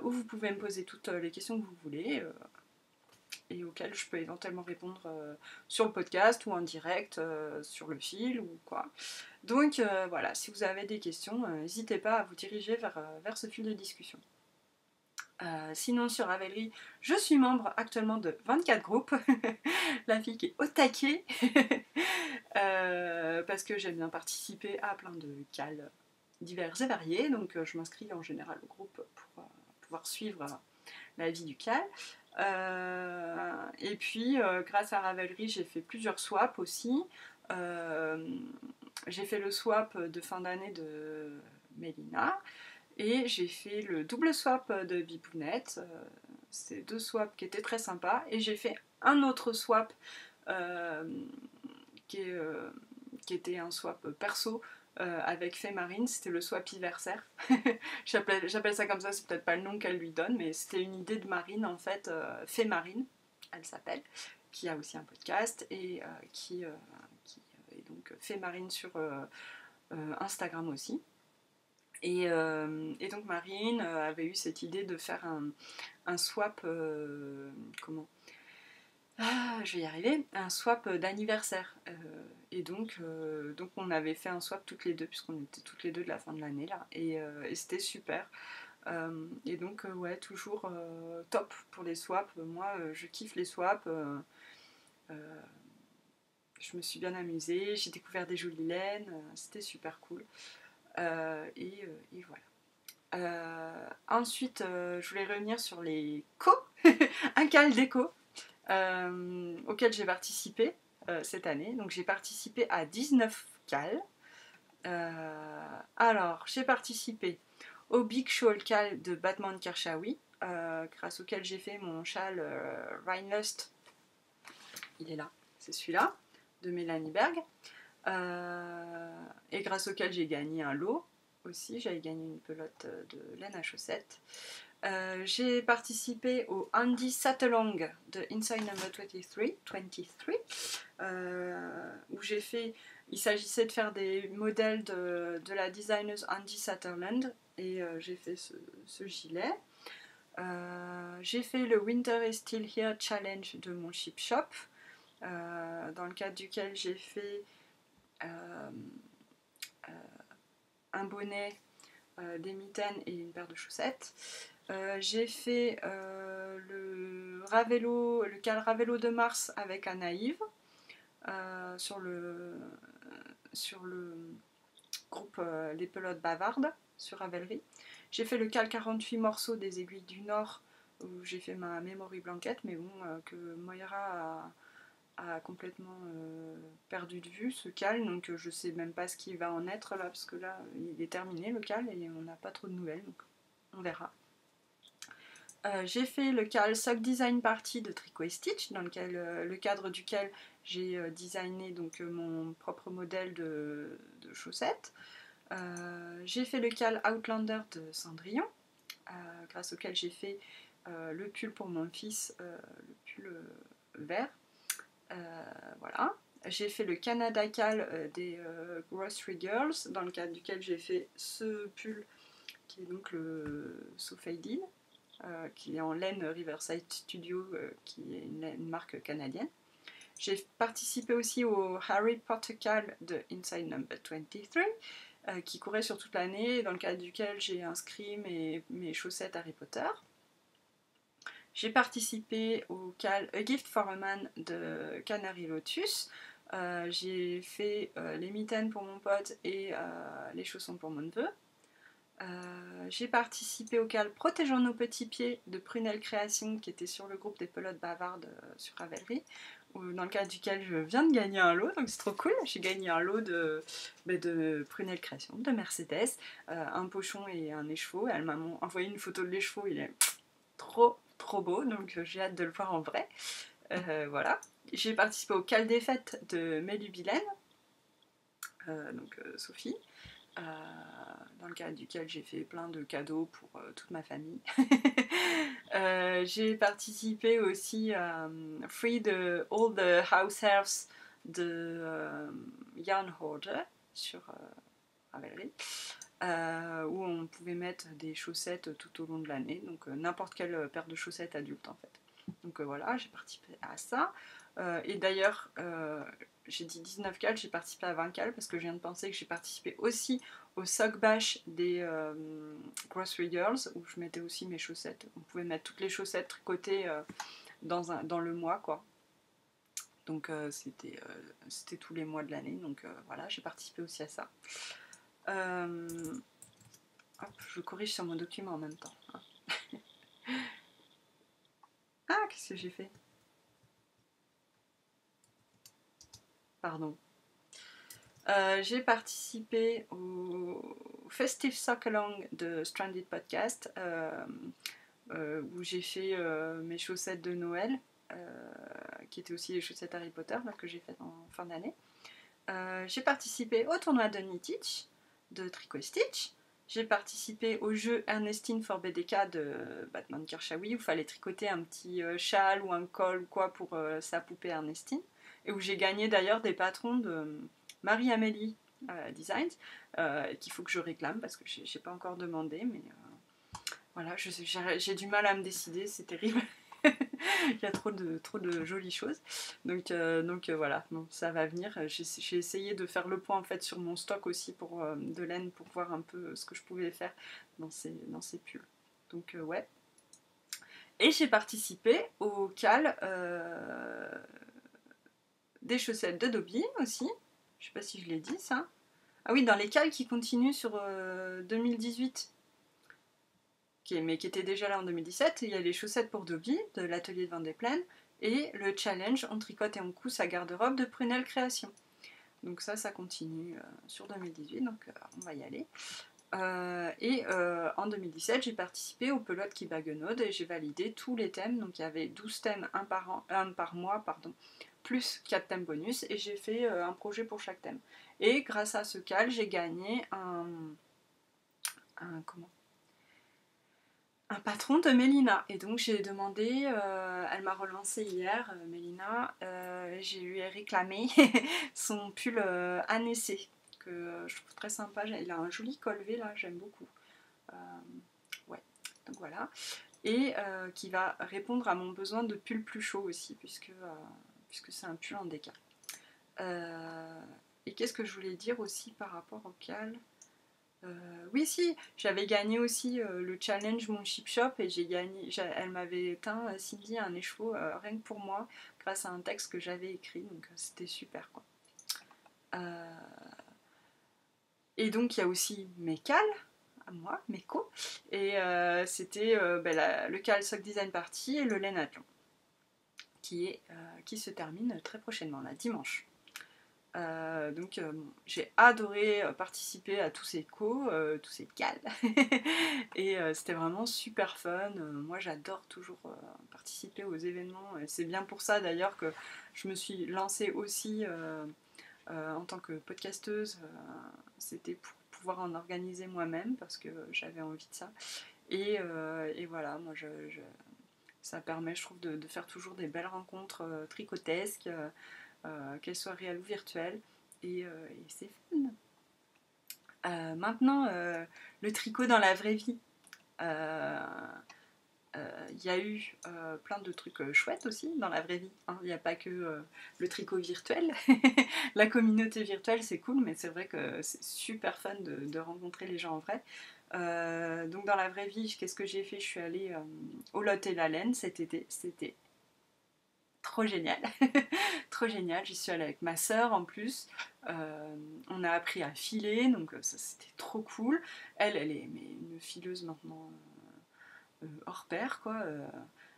où vous pouvez me poser toutes les questions que vous voulez et auxquelles je peux éventuellement répondre sur le podcast ou en direct sur le fil ou quoi. Donc voilà, si vous avez des questions, n'hésitez pas à vous diriger vers ce fil de discussion. Sinon sur Ravelry, je suis membre actuellement de 24 groupes, la fille qui est au taquet, parce que j'aime bien participer à plein de cals divers et variés, donc je m'inscris en général au groupe pour pouvoir suivre la vie du cal. Et puis grâce à Ravelry, j'ai fait plusieurs swaps aussi. J'ai fait le swap de fin d'année de Mélina. Et j'ai fait le double swap de Bibounette. C'est 2 swaps qui étaient très sympas. Et j'ai fait un autre swap qui était un swap perso avec Fée Marine. C'était le swap Iversaire. J'appelle ça comme ça, c'est peut-être pas le nom qu'elle lui donne, mais c'était une idée de Marine en fait. Fée Marine, elle s'appelle, qui a aussi un podcast et qui est donc Fée Marine sur Instagram aussi. Et donc Marine avait eu cette idée de faire un swap, je vais y arriver, un swap d'anniversaire. Et donc on avait fait un swap toutes les deux, puisqu'on était toutes les deux de la fin de l'année là, et c'était super. Et donc ouais, toujours top pour les swaps. Moi je kiffe les swaps. Je me suis bien amusée, j'ai découvert des jolies laines, c'était super cool. Et voilà. Ensuite, je voulais revenir sur les un cal déco auquel j'ai participé cette année. Donc j'ai participé à 19 cals. Alors, j'ai participé au Big Shawl Cal de Batman Kershawi, grâce auquel j'ai fait mon châle Rhinelust. Il est là, c'est celui-là, de Mélanie Berg. Et grâce auquel j'ai gagné un lot aussi, j'avais gagné une pelote de laine à chaussettes. J'ai participé au Andy Sattelong de Inside Number 23 où j'ai fait, il s'agissait de faire des modèles de la designeuse Andy Satterland, et j'ai fait ce gilet. J'ai fait le Winter is Still Here Challenge de mon Ship Shop, dans le cadre duquel j'ai fait un bonnet, des mitaines et une paire de chaussettes. J'ai fait le cal Ravello de mars avec un naïve sur le groupe Les Pelotes Bavardes sur Ravelry. J'ai fait le cal 48 morceaux des Aiguilles du Nord, où j'ai fait ma memory blanket, mais bon, que Moira a complètement perdu de vue, ce cal, donc je sais même pas ce qui va en être là, parce que là il est terminé le cal et on n'a pas trop de nouvelles, donc on verra. J'ai fait le cal Sock Design Party de Tricot et Stitch, dans le cadre duquel j'ai designé donc mon propre modèle de chaussettes. J'ai fait le cal Outlander de Cendrillon, grâce auquel j'ai fait le pull pour mon fils, le pull vert. Voilà. J'ai fait le Canada Cal des Grocery Girls, dans le cadre duquel j'ai fait ce pull qui est donc le So Faded, qui est en laine Riverside Studio, qui est une marque canadienne. J'ai participé aussi au Harry Potter Cal de Inside Number 23, qui courait sur toute l'année, dans le cadre duquel j'ai inscrit mes chaussettes Harry Potter. J'ai participé au cal A Gift for a Man de Canary Lotus. J'ai fait les mitaines pour mon pote et les chaussons pour mon neveu. J'ai participé au cal Protégeons nos petits pieds de Prunelle Création, qui était sur le groupe des Pelotes Bavardes sur Ravelry, dans le cadre duquel je viens de gagner un lot, donc c'est trop cool. J'ai gagné un lot de Prunelle Création, de Mercedes, un pochon et un écheveau. Elle m'a envoyé une photo de l'écheveau, il est trop beau, donc j'ai hâte de le voir en vrai. Voilà. J'ai participé au cal des fêtes de Mélubilène, donc Sophie, dans le cadre duquel j'ai fait plein de cadeaux pour toute ma famille. J'ai participé aussi à Free the All the House Elves de Yarn Hoarder sur Ravelry, où on pouvait mettre des chaussettes tout au long de l'année, donc n'importe quelle paire de chaussettes adultes en fait. Donc voilà, j'ai participé à ça. Et d'ailleurs, j'ai dit 19 cales, j'ai participé à 20 cales parce que je viens de penser que j'ai participé aussi au sock bash des Grocery Girls où je mettais aussi mes chaussettes. On pouvait mettre toutes les chaussettes tricotées dans le mois quoi. Donc c'était tous les mois de l'année. Donc voilà, j'ai participé aussi à ça. Hop, je corrige sur mon document en même temps. Ah, qu'est-ce que j'ai fait? Pardon. J'ai participé au Festive Sock Along de Stranded Podcast où j'ai fait mes chaussettes de Noël qui étaient aussi les chaussettes Harry Potter là, que j'ai faites en fin d'année. J'ai participé au tournoi de Knitich de Tricot Stitch. J'ai participé au jeu Ernestine for BDK de Batman Kirchaoui où il fallait tricoter un petit châle ou un col ou quoi pour sa poupée Ernestine et où j'ai gagné d'ailleurs des patrons de Marie-Amélie Designs qu'il faut que je réclame parce que j'ai pas encore demandé mais voilà, j'ai du mal à me décider, c'est terrible. Il y a trop de jolies choses. Donc voilà, bon, ça va venir. J'ai essayé de faire le point en fait sur mon stock aussi pour de laine pour voir un peu ce que je pouvais faire dans ces pulls. Donc ouais. Et j'ai participé au cal des chaussettes de Dobby aussi. Je sais pas si je l'ai dit ça. Ah oui, dans les cales qui continuent sur 2018. Mais qui était déjà là en 2017, il y a les chaussettes pour Dobby de l'atelier de Vendée-Plaine et le challenge on tricote et on coud sa garde-robe de Prunelle Création. Donc ça continue sur 2018, donc on va y aller. Et en 2017, j'ai participé au pelote qui baguenaude et j'ai validé tous les thèmes. Donc il y avait 12 thèmes, un par mois, plus 4 thèmes bonus et j'ai fait un projet pour chaque thème. Et grâce à ce cal, j'ai gagné un patron de Mélina. Et donc j'ai demandé, elle m'a relancé hier, Mélina, j'ai lui ai réclamé son pull Anessé, que je trouve très sympa. Il a un joli col V là, j'aime beaucoup. Ouais, donc voilà. Et qui va répondre à mon besoin de pull plus chaud aussi, puisque c'est un pull en déca. Et qu'est-ce que je voulais dire aussi par rapport au cal? Oui, si, j'avais gagné aussi le challenge Mon Chip Shop et elle m'avait teint, Cindy, un écheveau rien que pour moi, grâce à un texte que j'avais écrit, donc c'était super quoi. Et donc il y a aussi mes cales, à moi, mes co, et c'était le cal Sock Design Party et le laine Athlon, qui se termine très prochainement, là, dimanche. Donc j'ai adoré participer à tous ces tous ces cals et c'était vraiment super fun. Moi j'adore toujours participer aux événements et c'est bien pour ça d'ailleurs que je me suis lancée aussi en tant que podcasteuse. C'était pour pouvoir en organiser moi-même parce que j'avais envie de ça et voilà, moi ça permet je trouve de faire toujours des belles rencontres tricotesques. Qu'elles soient réelles ou virtuelles, et c'est fun. Maintenant, le tricot dans la vraie vie. Il y a eu plein de trucs chouettes aussi dans la vraie vie. Hein. Il n'y a pas que le tricot virtuel. La communauté virtuelle, c'est cool, mais c'est vrai que c'est super fun de rencontrer les gens en vrai. Donc dans la vraie vie, qu'est-ce que j'ai fait? Je suis allée au Lot et la Laine cet été. C'était trop génial. Trop génial. J'y suis allée avec ma sœur en plus. On a appris à filer, donc ça c'était trop cool. Elle est une fileuse maintenant hors pair quoi.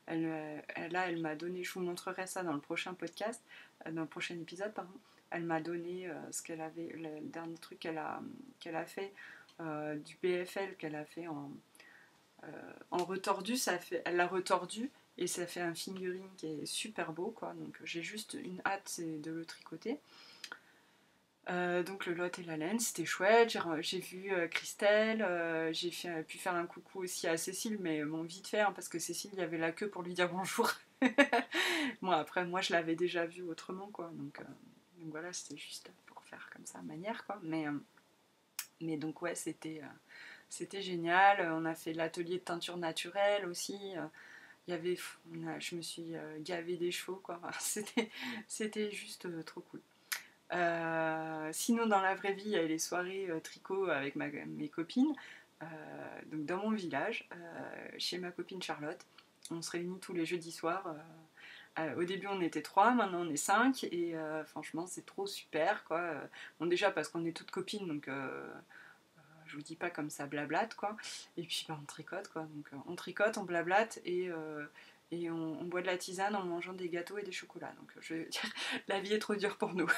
Elle m'a donné, je vous montrerai ça dans le prochain podcast, dans le prochain épisode pardon. Elle m'a donné ce qu'elle avait, le dernier truc qu'elle a fait du BFL qu'elle a fait en retordu, elle l'a retordu et ça fait un fingering qui est super beau quoi. Donc j'ai juste une hâte, c'est de le tricoter. Donc le Lot et la laine, c'était chouette. J'ai vu Christelle, pu faire un coucou aussi à Cécile, mais bon, vite fait, hein, parce que Cécile, il y avait la queue pour lui dire bonjour. Bon, après, moi, je l'avais déjà vue autrement, quoi. Donc voilà, c'était juste pour faire comme ça, manière, quoi. Mais donc, ouais, c'était génial. On a fait l'atelier de teinture naturelle aussi. Il y avait, je me suis gavée des chevaux, quoi. C'était juste trop cool. Sinon, dans la vraie vie, il y avait les soirées tricot avec mes copines. Donc dans mon village, chez ma copine Charlotte. On se réunit tous les jeudis soirs. Au début, on était 3, maintenant on est 5. Et franchement, c'est trop super, quoi. Bon, déjà parce qu'on est toutes copines, donc je vous dis pas comme ça blablate, quoi. Et puis on tricote, quoi. Donc on tricote, on blablate et on boit de la tisane en mangeant des gâteaux et des chocolats. Donc je veux dire, la vie est trop dure pour nous.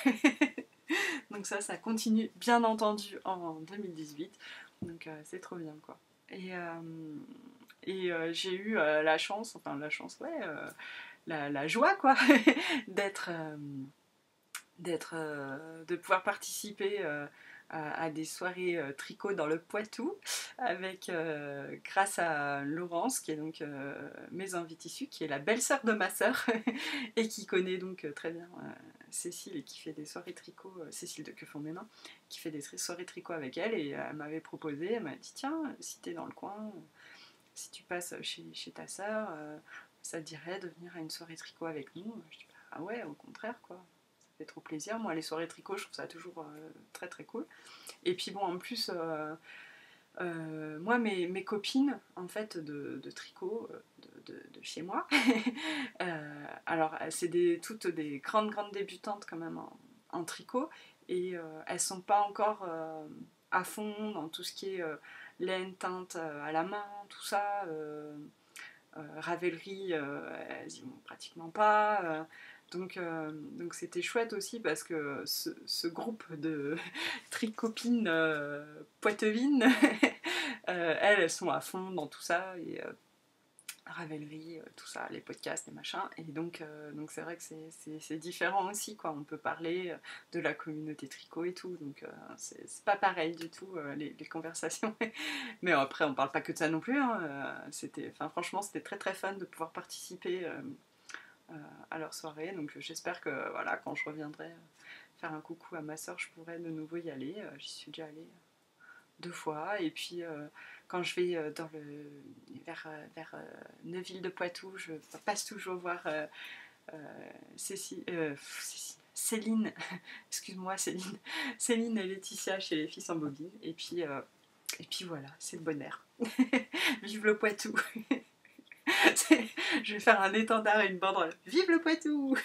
Donc ça continue bien entendu en 2018. Donc c'est trop bien, quoi. J'ai eu ouais, la joie, quoi, d'être, de pouvoir participer à des soirées tricot dans le Poitou grâce à Laurence, qui est donc Maison Tissu, qui est la belle-sœur de ma sœur et qui connaît donc très bien Cécile et qui fait des soirées tricot, Cécile de Que font mes mains, qui fait des soirées tricot avec elle, et elle m'avait proposé, elle m'a dit tiens, si t'es dans le coin, si tu passes chez ta sœur, ça te dirait de venir à une soirée tricot avec nous. Je dis ah ouais, au contraire, quoi. Ça fait trop plaisir. Moi, les soirées tricot, je trouve ça toujours très très cool. Et puis bon, en plus, moi, mes copines, en fait, de tricot, de chez moi, alors c'est toutes des grandes débutantes quand même en tricot, et elles sont pas encore à fond dans tout ce qui est laine, teinte à la main, tout ça. Ravelry, elles y vont pratiquement pas. Donc c'était chouette aussi parce que ce groupe de tricopines poitevines, elles sont à fond dans tout ça, et Ravelry, tout ça, les podcasts, les machins. Et donc c'est vrai que c'est différent aussi, quoi. On peut parler de la communauté tricot et tout, donc c'est pas pareil du tout, les conversations. Mais après, on parle pas que de ça non plus, hein. Franchement, c'était très très fun de pouvoir participer à leur soirée. Donc j'espère que voilà, quand je reviendrai faire un coucou à ma soeur, je pourrai de nouveau y aller. J'y suis déjà allée 2 fois. Et puis quand je vais vers Neuville de Poitou, je passe toujours voir Céline, excuse-moi Céline, Céline et Laetitia chez les filles sans bobine. Et puis voilà, c'est le bonheur. Vive le Poitou. Je vais faire un étendard et une banderole. Vive le Poitou.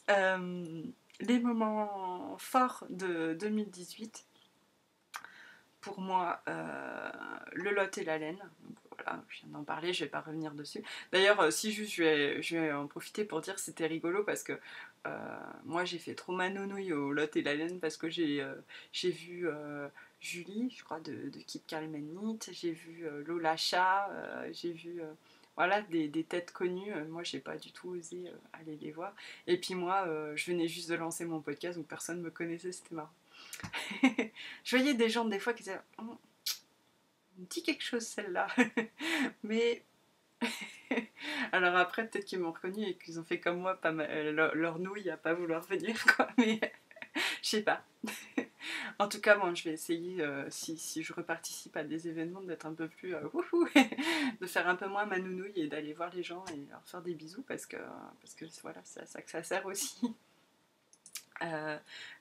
Les moments forts de 2018, pour moi, le Lot et la laine. Donc, voilà, je viens d'en parler, je vais pas revenir dessus. D'ailleurs, si juste je vais en profiter pour dire que c'était rigolo parce que moi j'ai fait trop ma nounouille au Lot et la laine parce que j'ai vu Julie, je crois, de Keep Calm and Knit, j'ai vu Lola Chat, j'ai vu voilà, des têtes connues. Moi j'ai pas du tout osé aller les voir. Et puis moi, je venais juste de lancer mon podcast, donc personne me connaissait, c'était marrant. Je voyais des gens des fois qui disaient oh, me dit quelque chose celle-là. Mais alors après peut-être qu'ils m'ont reconnu et qu'ils ont fait comme moi, pas leur nouille à pas vouloir venir, quoi. Mais je sais pas. En tout cas, bon, je vais essayer, si je reparticipe à des événements, d'être un peu plus de faire un peu moins ma nounouille et d'aller voir les gens et leur faire des bisous parce que voilà, c'est à ça que ça sert aussi.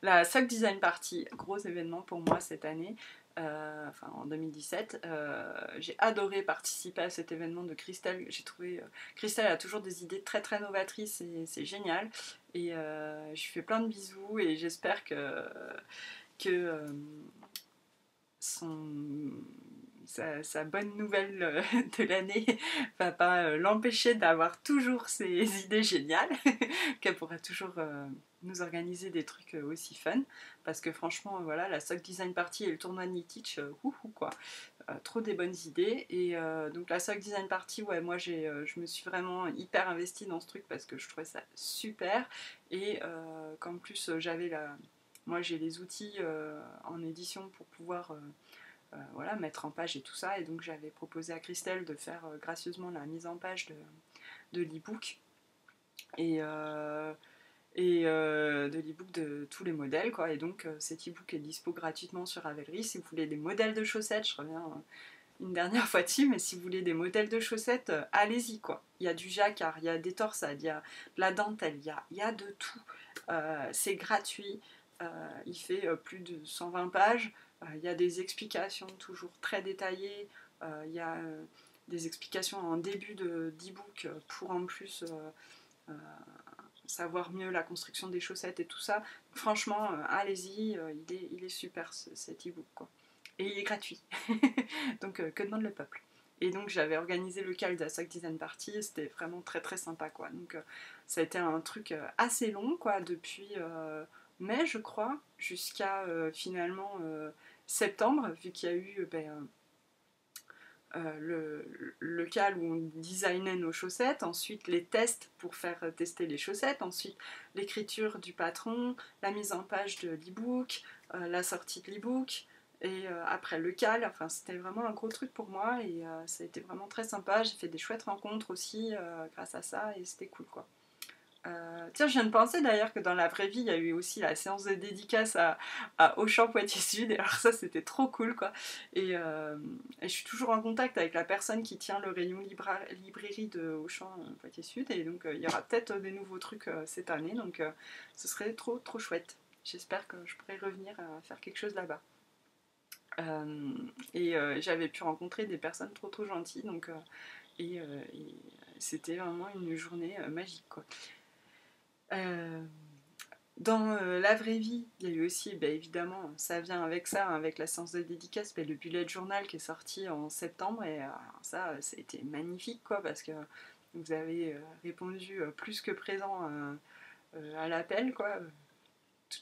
La Sock Design Party, gros événement pour moi cette année, en 2017. J'ai adoré participer à cet événement de Christelle. J'ai trouvé Christelle a toujours des idées très très novatrices et c'est génial. Et je lui fais plein de bisous et j'espère que sa bonne nouvelle de l'année va pas l'empêcher d'avoir toujours ses idées géniales, qu'elle pourra toujours nous organiser des trucs aussi fun, parce que franchement voilà, la Sock Design Party et le tournoi Knitich, quoi. trop des bonnes idées. Et donc la Sock Design Party, ouais, moi je me suis vraiment hyper investie dans ce truc parce que je trouvais ça super. Et qu'en plus moi j'ai les outils en édition pour pouvoir voilà, mettre en page et tout ça. Et donc j'avais proposé à Christelle de faire gracieusement la mise en page de l'e-book. Et de l'e-book de tous les modèles, quoi. Et donc cet e-book est dispo gratuitement sur Ravelry. Si vous voulez des modèles de chaussettes, je reviens une dernière fois dessus, mais si vous voulez des modèles de chaussettes, allez-y, quoi. Il y a du jacquard, il y a des torsades, il y a de la dentelle, il y a de tout. C'est gratuit, il fait plus de 120 pages, il y a des explications toujours très détaillées, il y a des explications en début d'e-book pour en plus savoir mieux la construction des chaussettes et tout ça. Franchement, allez-y, il est super cet e-book, quoi. Et il est gratuit. Donc que demande le peuple. Et donc j'avais organisé le cal de la Sock Design Party, et c'était vraiment très très sympa, quoi. Donc ça a été un truc assez long, quoi, depuis mai je crois, jusqu'à finalement septembre, vu qu'il y a eu le cal où on designait nos chaussettes, ensuite les tests pour faire tester les chaussettes, ensuite l'écriture du patron, la mise en page de l'e-book, la sortie de l'e-book, et après le cal. Enfin, c'était vraiment un gros truc pour moi, et ça a été vraiment très sympa. J'ai fait des chouettes rencontres aussi grâce à ça, et c'était cool, quoi. Tiens, je viens de penser d'ailleurs que dans la vraie vie, il y a eu aussi la séance de dédicace à Auchan Poitiers Sud, et alors ça c'était trop cool, quoi. Et je suis toujours en contact avec la personne qui tient le rayon librairie de Auchan Poitiers Sud, et donc il y aura peut-être des nouveaux trucs cette année, donc ce serait trop trop chouette. J'espère que je pourrai revenir faire quelque chose là-bas. J'avais pu rencontrer des personnes trop trop gentilles, donc et c'était vraiment une journée magique, quoi. Dans la vraie vie, il y a eu aussi, évidemment, ça vient avec ça, hein, avec la séance de dédicace, le bullet journal qui est sorti en septembre, et ça a été magnifique, quoi, parce que vous avez répondu plus que présent à l'appel, quoi.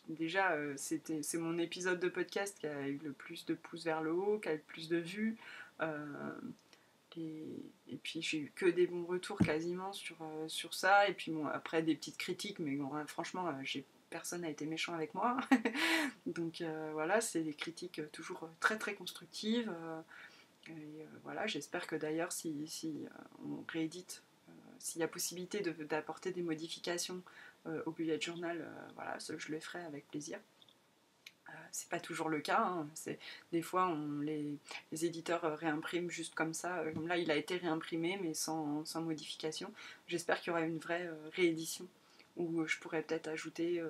Déjà, c'est mon épisode de podcast qui a eu le plus de pouces vers le haut, qui a eu le plus de vues. Et puis j'ai eu que des bons retours quasiment sur ça. Et puis bon, après des petites critiques, mais bon, franchement, personne n'a été méchant avec moi. Donc voilà, c'est des critiques toujours très très constructives. Voilà, j'espère que d'ailleurs, si on réédite, s'il y a possibilité d'apporter des modifications au bullet journal, voilà, je le ferai avec plaisir. C'est pas toujours le cas, hein. Des fois les éditeurs réimpriment juste comme ça, comme là il a été réimprimé mais sans modification. J'espère qu'il y aura une vraie réédition où je pourrais peut-être ajouter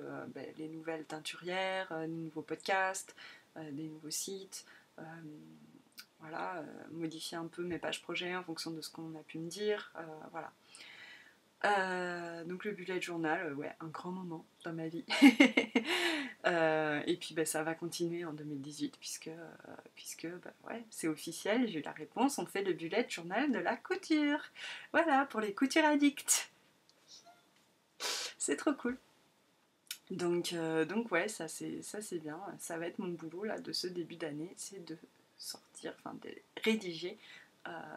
les nouvelles teinturières, des nouveaux podcasts, des nouveaux sites, voilà, modifier un peu mes pages projets en fonction de ce qu'on a pu me dire, voilà. Donc le bullet journal, ouais, un grand moment dans ma vie. Et puis ça va continuer en 2018 puisque ouais, c'est officiel, j'ai eu la réponse, on fait le bullet journal de la couture. Voilà, pour les coutures addicts. C'est trop cool. Donc ouais, ça c'est bien. Ça va être mon boulot là de ce début d'année, c'est de sortir, enfin de rédiger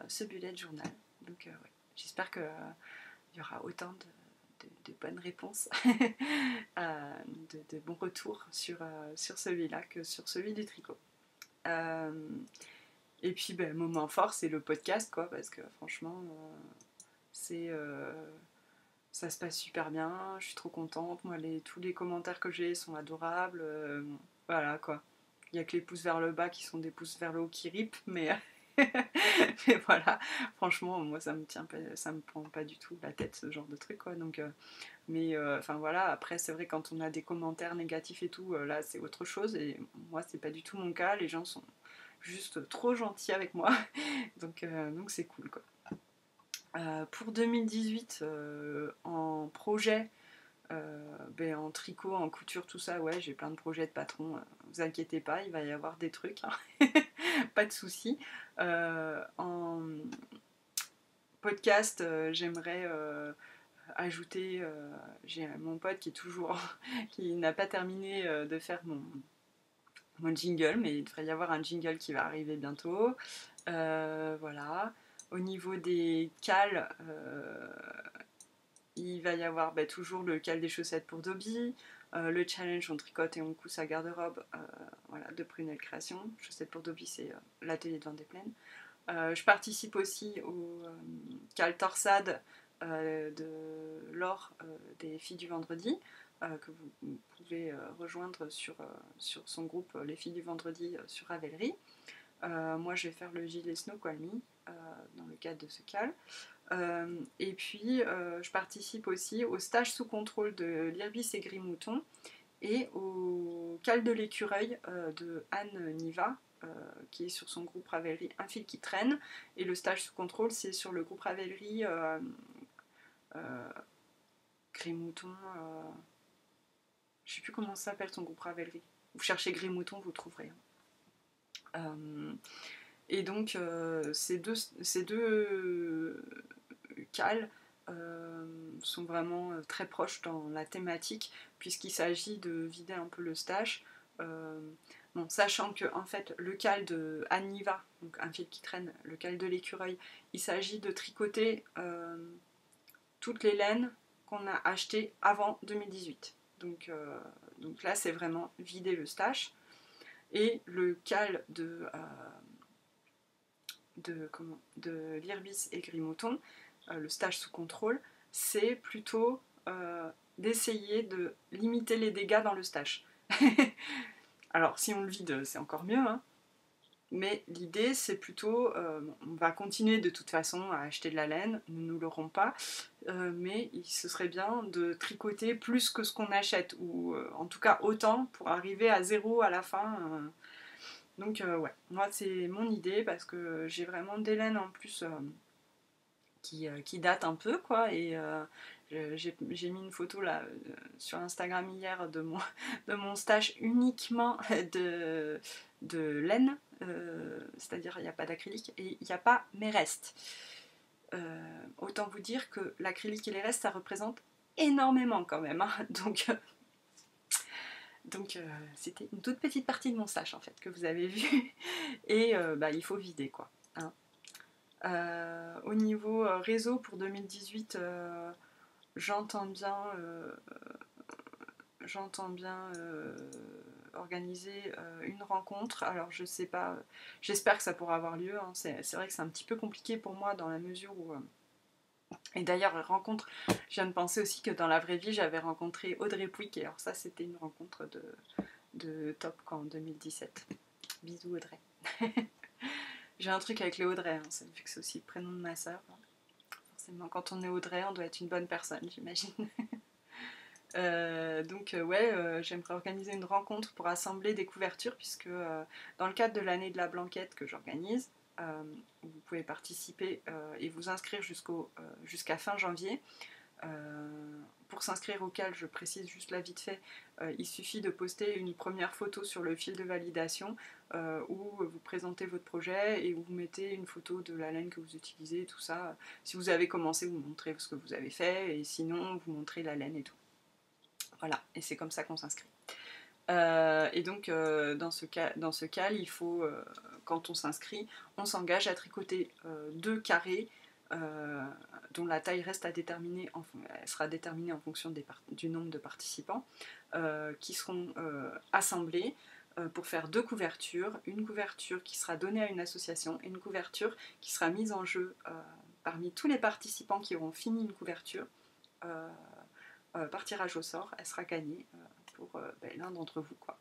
ce bullet journal. Donc ouais, j'espère que il y aura autant de bonnes réponses, de bons retours sur celui-là que sur celui du tricot. Et puis, moment fort, c'est le podcast, quoi, parce que franchement, ça se passe super bien, je suis trop contente. Moi, tous les commentaires que j'ai sont adorables. Voilà, quoi. Il n'y a que les pouces vers le bas qui sont des pouces vers le haut qui ripent, mais mais voilà, franchement, moi ça me prend pas du tout la tête ce genre de truc, quoi. Donc, enfin voilà, après c'est vrai quand on a des commentaires négatifs et tout, là c'est autre chose, et moi c'est pas du tout mon cas, les gens sont juste trop gentils avec moi, donc c'est cool, quoi. Pour 2018, en projet, en tricot, en couture, tout ça, ouais, j'ai plein de projets de patron, vous inquiétez pas, il va y avoir des trucs, hein. Pas de soucis. En podcast, j'aimerais ajouter, j'ai mon pote qui est toujours qui n'a pas terminé de faire mon jingle, mais il devrait y avoir un jingle qui va arriver bientôt. Voilà. Au niveau des cales, il va y avoir toujours le cal des chaussettes pour Dobby, le challenge on tricote et on coud sa garde-robe voilà, de Prunelle Création. Chaussettes pour Dobby, c'est l'atelier de Vendée-Plaine. Je participe aussi au cal torsade de Laure des filles du vendredi, que vous pouvez rejoindre sur son groupe Les filles du vendredi sur Ravelry. Moi je vais faire le gilet Snow Call Me dans le cadre de ce cal. Et puis je participe aussi au stage sous contrôle de l'Irbis et Grimouton et au cal de l'écureuil de Anne Niva, qui est sur son groupe Ravelry Un fil qui traîne, et le stage sous contrôle c'est sur le groupe Ravelry Grimouton, je sais plus comment ça s'appelle son groupe Ravelry. Vous cherchez Grimouton, vous trouverez. Et donc ces deux cales sont vraiment très proches dans la thématique, puisqu'il s'agit de vider un peu le stash. Bon, sachant que en fait le cal de Aniva, donc un fil qui traîne, le cal de l'écureuil, il s'agit de tricoter toutes les laines qu'on a achetées avant 2018. Donc là c'est vraiment vider le stash. Et le cal de l'Irbis et Grimouton, le stage sous contrôle, c'est plutôt d'essayer de limiter les dégâts dans le stage. Alors si on le vide, c'est encore mieux, hein. Mais l'idée c'est plutôt, on va continuer de toute façon à acheter de la laine, nous ne l'aurons pas, mais ce serait bien de tricoter plus que ce qu'on achète, ou en tout cas autant pour arriver à zéro à la fin. Donc ouais, moi c'est mon idée parce que j'ai vraiment des laines en plus qui datent un peu quoi, et j'ai mis une photo là sur Instagram hier de mon stash uniquement de laine, c'est-à-dire il n'y a pas d'acrylique et il n'y a pas mes restes. Autant vous dire que l'acrylique et les restes ça représente énormément quand même, hein. Donc c'était une toute petite partie de mon stash en fait que vous avez vu, et il faut vider quoi, hein. Au niveau réseau pour 2018, j'entends bien organiser une rencontre. Alors je sais pas, j'espère que ça pourra avoir lieu, hein. C'est vrai que c'est un petit peu compliqué pour moi dans la mesure où et d'ailleurs, rencontre, je viens de penser aussi que dans la vraie vie, j'avais rencontré Audrey Pouic, et alors ça, c'était une rencontre de top en 2017. Bisous Audrey. J'ai un truc avec les Audrey, hein, vu que c'est aussi le prénom de ma soeur. Forcément, quand on est Audrey, on doit être une bonne personne, j'imagine. J'aimerais organiser une rencontre pour assembler des couvertures, puisque dans le cadre de l'année de la Blanquette que j'organise, vous pouvez participer et vous inscrire jusqu'à fin janvier. Pour s'inscrire auquel, je précise juste là vite fait, il suffit de poster une première photo sur le fil de validation où vous présentez votre projet et où vous mettez une photo de la laine que vous utilisez, tout ça. Si vous avez commencé, vous montrez ce que vous avez fait, et sinon vous montrez la laine et tout. Voilà, et c'est comme ça qu'on s'inscrit. Et donc dans ce cas, il faut, quand on s'inscrit, on s'engage à tricoter 2 carrés dont la taille reste à déterminer, elle sera déterminée en fonction du nombre de participants, qui seront assemblés pour faire 2 couvertures, une couverture qui sera donnée à une association et une couverture qui sera mise en jeu parmi tous les participants qui auront fini une couverture par tirage au sort. Elle sera gagnée pour l'un d'entre vous quoi.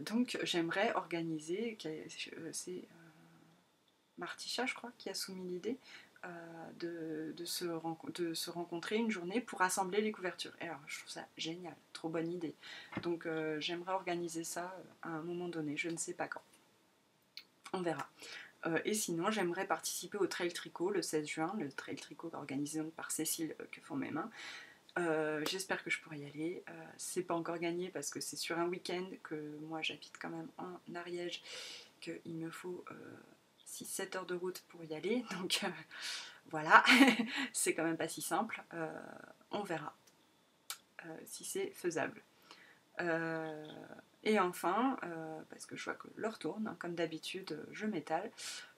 Donc j'aimerais organiser, c'est Marticha je crois qui a soumis l'idée de se rencontrer une journée pour assembler les couvertures. Et alors je trouve ça génial, trop bonne idée. Donc j'aimerais organiser ça à un moment donné, je ne sais pas quand. On verra. Et sinon j'aimerais participer au Trail Tricot le 16 juin, le Trail Tricot organisé par Cécile que font mes mains. J'espère que je pourrai y aller. C'est pas encore gagné parce que c'est sur un week-end, que moi j'habite quand même en Ariège, qu'il me faut 6-7 heures de route pour y aller, donc voilà, c'est quand même pas si simple. On verra si c'est faisable. Et enfin, parce que je vois que l'heure tourne, hein, comme d'habitude, je m'étale.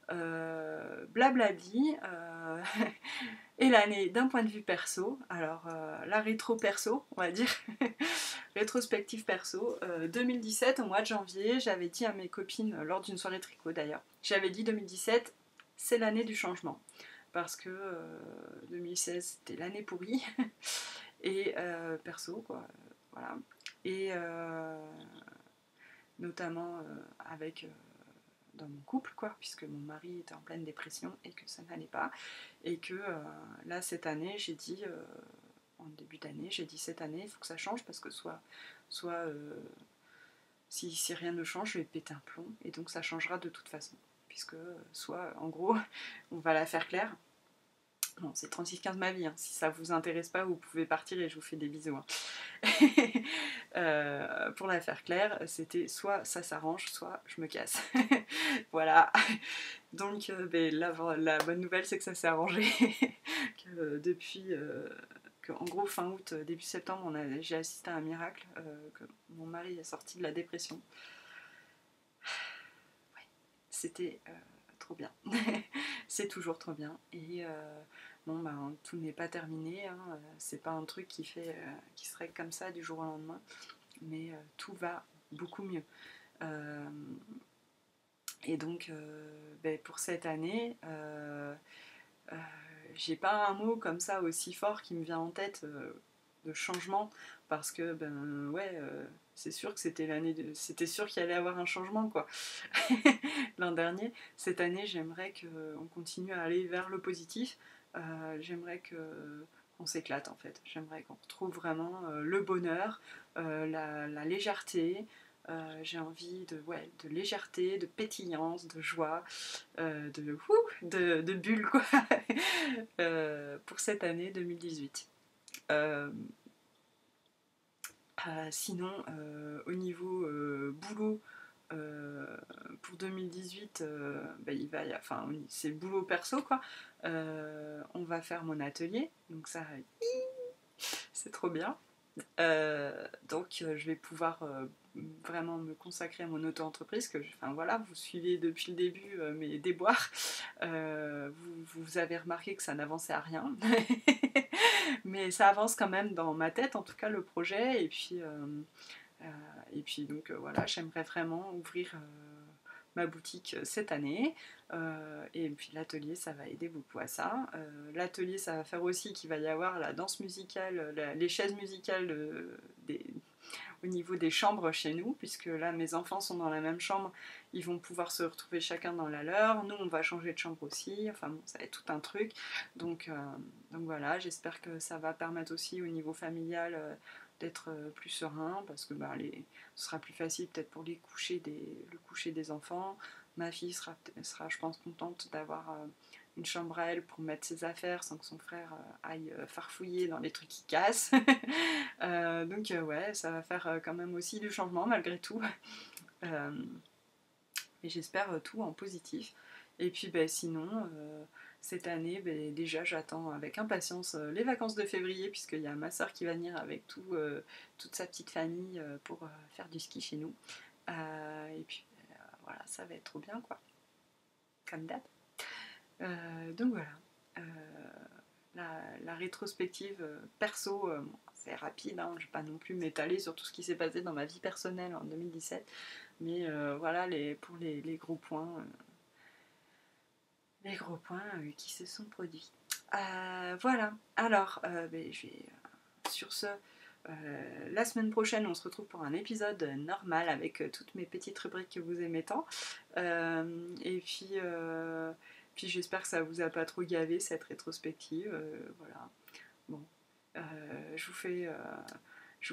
Blablabli, et l'année d'un point de vue perso, alors la rétro perso, on va dire, rétrospective perso, 2017 au mois de janvier, j'avais dit à mes copines, lors d'une soirée tricot d'ailleurs, j'avais dit 2017, c'est l'année du changement, parce que 2016 c'était l'année pourrie, et perso quoi, voilà, et notamment avec dans mon couple, quoi, puisque mon mari était en pleine dépression et que ça n'allait pas. Et que là, cette année, j'ai dit, en début d'année, j'ai dit cette année, il faut que ça change parce que soit si rien ne change, je vais péter un plomb et donc ça changera de toute façon. Puisque soit, en gros, on va la faire claire. Bon, c'est 36-15 ma vie, hein. Si ça vous intéresse pas, vous pouvez partir et je vous fais des bisous. Hein. Pour la faire claire, c'était soit ça s'arrange, soit je me casse. Voilà. Donc ben, la bonne nouvelle c'est que ça s'est arrangé. Que depuis en gros fin août, début septembre, j'ai assisté à un miracle, que mon mari est sorti de la dépression. Ouais, c'était trop bien. C'est toujours trop bien. Et bon, ben, tout n'est pas terminé. Hein. C'est pas un truc qui serait comme ça du jour au lendemain. Mais tout va beaucoup mieux. Et donc, ben, pour cette année, j'ai pas un mot comme ça aussi fort qui me vient en tête de changement, parce que ben ouais, c'est sûr que c'était sûr qu'il allait y avoir un changement quoi. L'an dernier, cette année, j'aimerais qu'on continue à aller vers le positif. J'aimerais qu'on s'éclate en fait. J'aimerais qu'on retrouve vraiment le bonheur, la légèreté. J'ai envie de légèreté, de pétillance, de joie, de bulles quoi, pour cette année 2018. Sinon, au niveau boulot, pour 2018, bah, c'est boulot perso quoi. On va faire mon atelier, donc ça, c'est trop bien. Donc je vais pouvoir vraiment me consacrer à mon auto-entreprise, voilà, vous suivez depuis le début mes déboires, vous avez remarqué que ça n'avançait à rien, mais ça avance quand même dans ma tête, en tout cas le projet, et puis donc voilà, j'aimerais vraiment ouvrir ma boutique cette année, et puis l'atelier ça va aider beaucoup à ça. L'atelier ça va faire aussi qu'il va y avoir la danse musicale, les chaises musicales au niveau des chambres chez nous, puisque là mes enfants sont dans la même chambre, ils vont pouvoir se retrouver chacun dans la leur, nous on va changer de chambre aussi, enfin bon ça va être tout un truc, donc voilà, j'espère que ça va permettre aussi au niveau familial d'être plus serein, parce que ce sera plus facile peut-être pour le coucher des enfants. Ma fille sera je pense contente d'avoir une chambre à elle pour mettre ses affaires sans que son frère aille farfouiller dans les trucs qui cassent. Donc ouais, ça va faire quand même aussi du changement malgré tout. Et j'espère tout en positif. Et puis sinon, cette année, déjà j'attends avec impatience les vacances de février, puisqu'il y a ma soeur qui va venir avec toute sa petite famille pour faire du ski chez nous. Et puis voilà, ça va être trop bien quoi, comme date. Donc voilà, la rétrospective perso, c'est rapide, hein, je ne vais pas non plus m'étaler sur tout ce qui s'est passé dans ma vie personnelle en 2017, mais voilà pour les gros points, qui se sont produits. Voilà, alors sur ce, la semaine prochaine on se retrouve pour un épisode normal avec toutes mes petites rubriques que vous aimez tant, et puis j'espère que ça vous a pas trop gavé cette rétrospective, voilà. Bon, je vous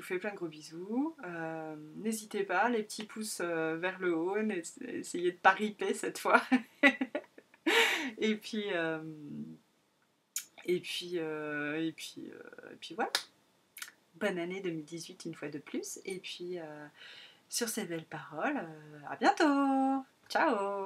fais plein de gros bisous. N'hésitez pas, les petits pouces vers le haut, essayez de pas riper cette fois. Et puis voilà. Bonne année 2018 une fois de plus. Et puis sur ces belles paroles, à bientôt. Ciao.